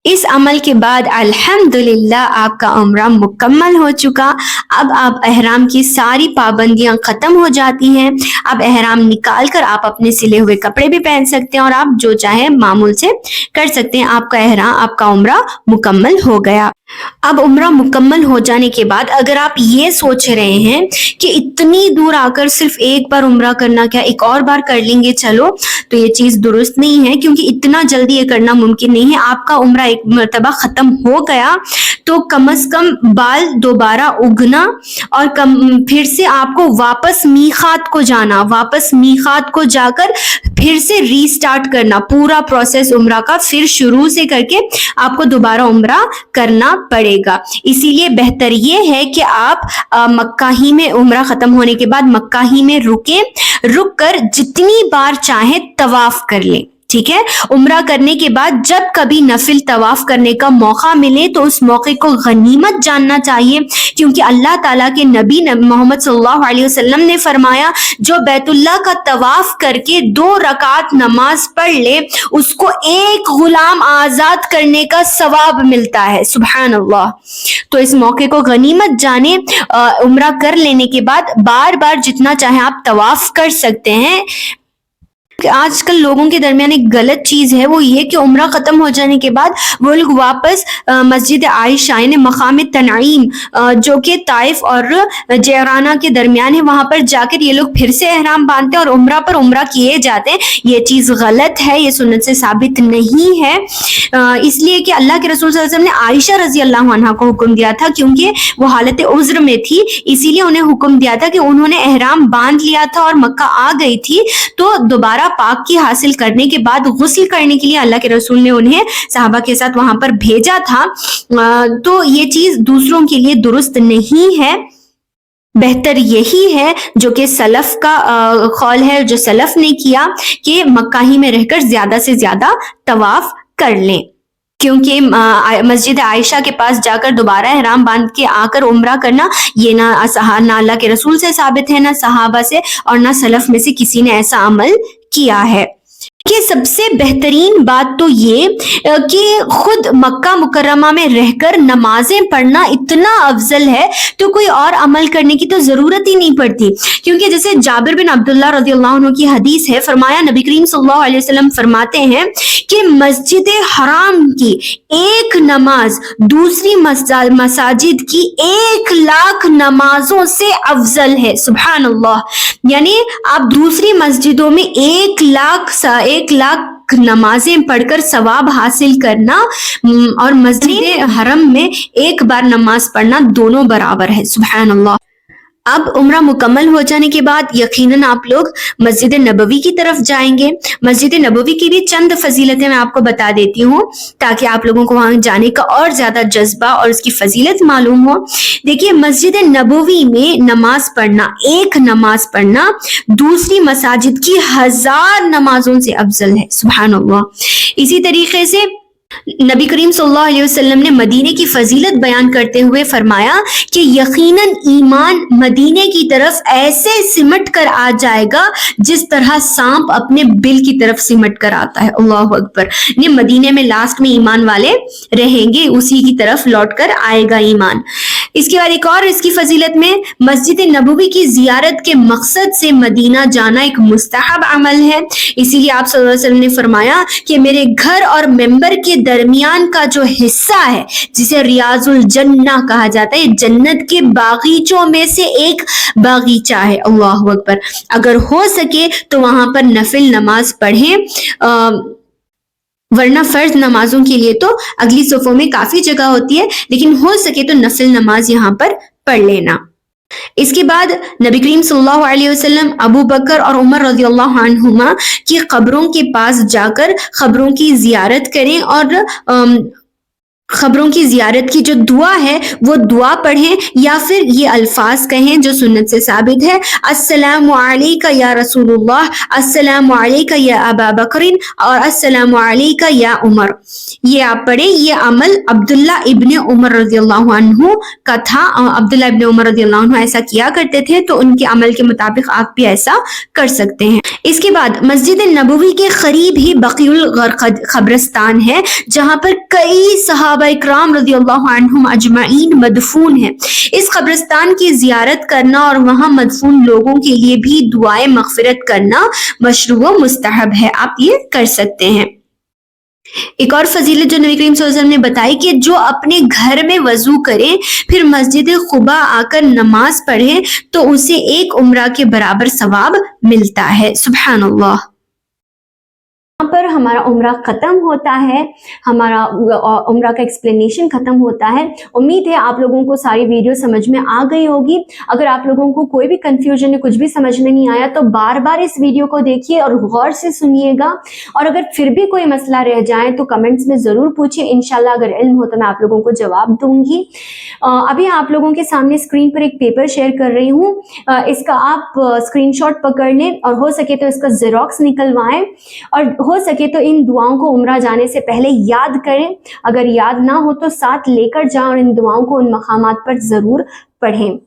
اس عمل کے بعد الحمدللہ آپ کا عمرہ مکمل ہو چکا۔ اب آپ احرام کی ساری پابندیاں ختم ہو جاتی ہیں، اب احرام نکال کر آپ اپنے سلے ہوئے کپڑے بھی پہن سکتے ہیں اور آپ جو چاہیں معمول سے کر سکتے ہیں۔ آپ کا عمرہ مکمل ہو گیا۔ اب عمرہ مکمل ہو جانے کے بعد اگر آپ یہ سوچ رہے ہیں کہ اتنی دور آ کر صرف ایک بار عمرہ کرنا، کیا ایک اور بار کر لیں گے چلو، تو یہ چیز درست نہیں ہے، کیونکہ اتنا جلدی یہ کرنا ممکن نہیں ہے۔ آپ کا عمرہ ایک مرتبہ ختم ہو گیا تو کم از کم بال دوبارہ اگنا اور پھر سے آپ کو واپس میقات کو جانا، واپس میقات کو جا کر پھر سے ری سٹارٹ کرنا، پورا پروسیس عمرہ کا پھر شروع سے کر کے آپ کو دوبارہ عمرہ کرنا پڑے گا۔ اسی لیے بہتر یہ ہے کہ آپ مکہ ہی میں عمرہ ختم ہونے کے بعد مکہ ہی میں رک کر جتنی بار چاہیں طواف کر لیں، ٹھیک ہے۔ عمرہ کرنے کے بعد جب کبھی نفل طواف کرنے کا موقع ملے تو اس موقع کو غنیمت جاننا چاہیے، کیونکہ اللہ تعالیٰ کے نبی محمد صلی اللہ علیہ وسلم نے فرمایا جو بیت اللہ کا طواف کر کے 2 رکعت نماز پڑھ لے اس کو ایک غلام آزاد کرنے کا ثواب ملتا ہے، سبحان اللہ۔ تو اس موقع کو غنیمت جانیں، عمرہ کر لینے کے بعد بار بار جتنا چاہیں آپ طواف کر سکتے ہیں۔ آج کل لوگوں کے درمیان ایک غلط چیز ہے، وہ یہ کہ عمرہ ختم ہو جانے کے بعد وہ لوگ واپس مسجد عائشہ یعنی مقام تنعیم جو کہ طائف اور جعرانہ کے درمیان ہے، وہاں پر جا کر یہ لوگ پھر سے احرام باندھتے ہیں اور عمرہ پر عمرہ کیے جاتے ہیں۔ یہ چیز غلط ہے، یہ سنت سے ثابت نہیں ہے، اس لیے کہ اللہ کے رسول صلی اللہ علیہ وسلم نے عائشہ رضی اللہ عنہا کو حکم دیا تھا، کیونکہ وہ حالت عذر میں تھی، اسی لیے انہیں حکم دیا تھا کہ انہوں نے احرام باندھ لیا تھا اور مکہ آ گئی تھی تو دوبارہ پاکی حاصل کرنے کے بعد غسل کرنے کے لیے اللہ کے رسول نے انہیں صحابہ کے ساتھ وہاں پر بھیجا تھا۔ تو یہ چیز دوسروں کے لیے درست نہیں ہے، بہتر یہی ہے جو کہ سلف کا قول ہے، جو سلف نے کیا کہ مکہ ہی میں رہ کر زیادہ سے زیادہ طواف کر لیں، کیونکہ مسجد عائشہ کے پاس جا کر دوبارہ احرام باندھ کے آ کر عمرہ کرنا یہ نہ اللہ کے رسول سے ثابت ہے، نہ صحابہ سے، اور نہ سلف میں سے کسی نے ایسا عمل کیا ہے۔ کہ سب سے بہترین بات تو یہ کہ خود مکہ مکرمہ میں رہ کر نمازیں پڑھنا اتنا افضل ہے تو کوئی اور عمل کرنے کی تو ضرورت ہی نہیں پڑتی، کیونکہ جیسے جابر بن عبداللہ رضی اللہ عنہ کی حدیث ہے، فرمایا نبی کریم صلی اللہ علیہ وسلم فرماتے ہیں کہ مسجد حرام کی ایک نماز دوسری مساجد کی 1,00,000 نمازوں سے افضل ہے، سبحان اللہ۔ یعنی آپ دوسری مسجدوں میں 1,00,000 نمازیں پڑھ کر ثواب حاصل کرنا اور مسجد حرم میں ایک بار نماز پڑھنا دونوں برابر ہے، سبحان اللہ۔ اب عمرہ مکمل ہو جانے کے بعد یقیناً آپ لوگ مسجد نبوی کی طرف جائیں گے۔ مسجد نبوی کی بھی چند فضیلتیں میں آپ کو بتا دیتی ہوں تاکہ آپ لوگوں کو وہاں جانے کا اور زیادہ جذبہ اور اس کی فضیلت معلوم ہو۔ دیکھیے مسجد نبوی میں نماز پڑھنا، ایک نماز پڑھنا دوسری مساجد کی 1000 نمازوں سے افضل ہے، سبحان اللہ۔ اسی طریقے سے نبی کریم صلی اللہ علیہ وسلم نے مدینے کی فضیلت بیان کرتے ہوئے فرمایا کہ یقیناً ایمان مدینے کی طرف ایسے سمٹ کر آ جائے گا جس طرح سانپ اپنے بل کی طرف سمٹ کر آتا ہے، اللہ اکبر۔ یہ مدینے میں لاسٹ میں ایمان والے رہیں گے، اسی کی طرف لوٹ کر آئے گا ایمان۔ اس کے بعد ایک اور اس کی فضیلت میں مسجد نبوی کی زیارت کے مقصد سے مدینہ جانا ایک مستحب عمل ہے، اسی لیے آپ صلی اللہ علیہ وسلم نے فرمایا کہ میرے گھر اور ممبر کے درمیان کا جو حصہ ہے جسے ریاض الجنہ کہا جاتا ہے، جنت کے باغیچوں میں سے ایک باغیچہ ہے، اللہ اکبر۔ اگر ہو سکے تو وہاں پر نفل نماز پڑھیں، ورنہ فرض نمازوں کے لیے تو اگلی صفوں میں کافی جگہ ہوتی ہے، لیکن ہو سکے تو نفل نماز یہاں پر پڑھ لینا۔ اس کے بعد نبی کریم صلی اللہ علیہ وسلم ابو بکر اور عمر رضی اللہ عنہما کی قبروں کے پاس جا کر قبروں کی زیارت کریں اور قبروں کی زیارت کی جو دعا ہے وہ دعا پڑھیں، یا پھر یہ الفاظ کہیں جو سنت سے ثابت ہے، السلام علیکہ یا رسول اللہ، السلام علیکہ یا ابا بکر اور السلام علیکہ یا عمر۔ یہ آپ پڑھیں۔ یہ عمل عبداللہ ابن عمر رضی اللہ عنہ کا تھا، عبداللہ ابن عمر رضی اللہ عنہ ایسا کیا کرتے تھے، تو ان کے عمل کے مطابق آپ بھی ایسا کر سکتے ہیں۔ اس کے بعد مسجد نبوی کے قریب ہی بقیع الغرقد قبرستان ہے، جہاں پر کئی صحابہ اکرام رضی اللہ عنہم اجمعین مدفون ہیں۔ اس قبرستان کی زیارت کرنا اور وہاں مدفون لوگوں کے لیے بھی دعائیں مغفرت کرنا مشروع و مستحب ہے، آپ یہ کر سکتے ہیں۔ ایک اور فضیلت جو نبی کریم صلی اللہ علیہ وسلم نے بتائی کہ جو اپنے گھر میں وضو کرے پھر مسجد قباء آ کر نماز پڑھے تو اسے ایک عمرہ کے برابر ثواب ملتا ہے. سبحان اللہ. یہاں پر ہمارا عمرہ ختم ہوتا ہے، ہمارا عمرہ کا ایکسپلینیشن ختم ہوتا ہے. امید ہے آپ لوگوں کو ساری ویڈیو سمجھ میں آ گئی ہوگی. اگر آپ لوگوں کو کوئی بھی کنفیوژن ہے، کچھ بھی سمجھ میں نہیں آیا تو بار بار اس ویڈیو کو دیکھیے اور غور سے سنیے گا، اور اگر پھر بھی کوئی مسئلہ رہ جائے تو کمنٹس میں ضرور پوچھیں. انشاءاللہ اگر علم ہو تو میں آپ لوگوں کو جواب دوں گی. ابھی آپ لوگوں کے سامنے اسکرین پر ایک پیپر شیئر کر رہی ہوں، اس کا آپ اسکرین شاٹ پکڑ لیں اور ہو سکے تو اس کا زیروکس نکلوائیں، اور ہو سکے تو ان دعاؤں کو عمرہ جانے سے پہلے یاد کریں. اگر یاد نہ ہو تو ساتھ لے کر جائیں اور ان دعاؤں کو ان مقامات پر ضرور پڑھیں.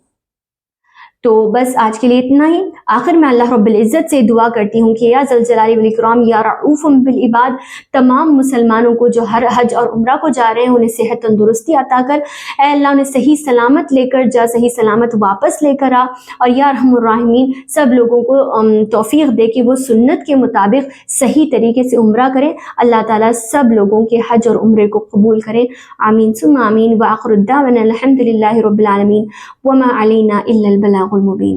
تو بس آج کے لیے اتنا ہی. آخر میں اللہ رب العزت سے دعا کرتی ہوں کہ یا ذوالجلال والاکرام یا رعوف بالعباد، تمام مسلمانوں کو جو ہر حج اور عمرہ کو جا رہے ہیں انہیں صحت تندرستی عطا کر. اے اللہ انہیں صحیح سلامت لے کر جا، صحیح سلامت واپس لے کر آ. اور یا ارحم الراحمین سب لوگوں کو توفیق دے کہ وہ سنت کے مطابق صحیح طریقے سے عمرہ کریں. اللہ تعالیٰ سب لوگوں کے حج اور عمرے کو قبول کریں. آمین ثم آمین. وآخر الدعوانا الحمد للہ رب العالمین وما علینا الا البلاغ المبین.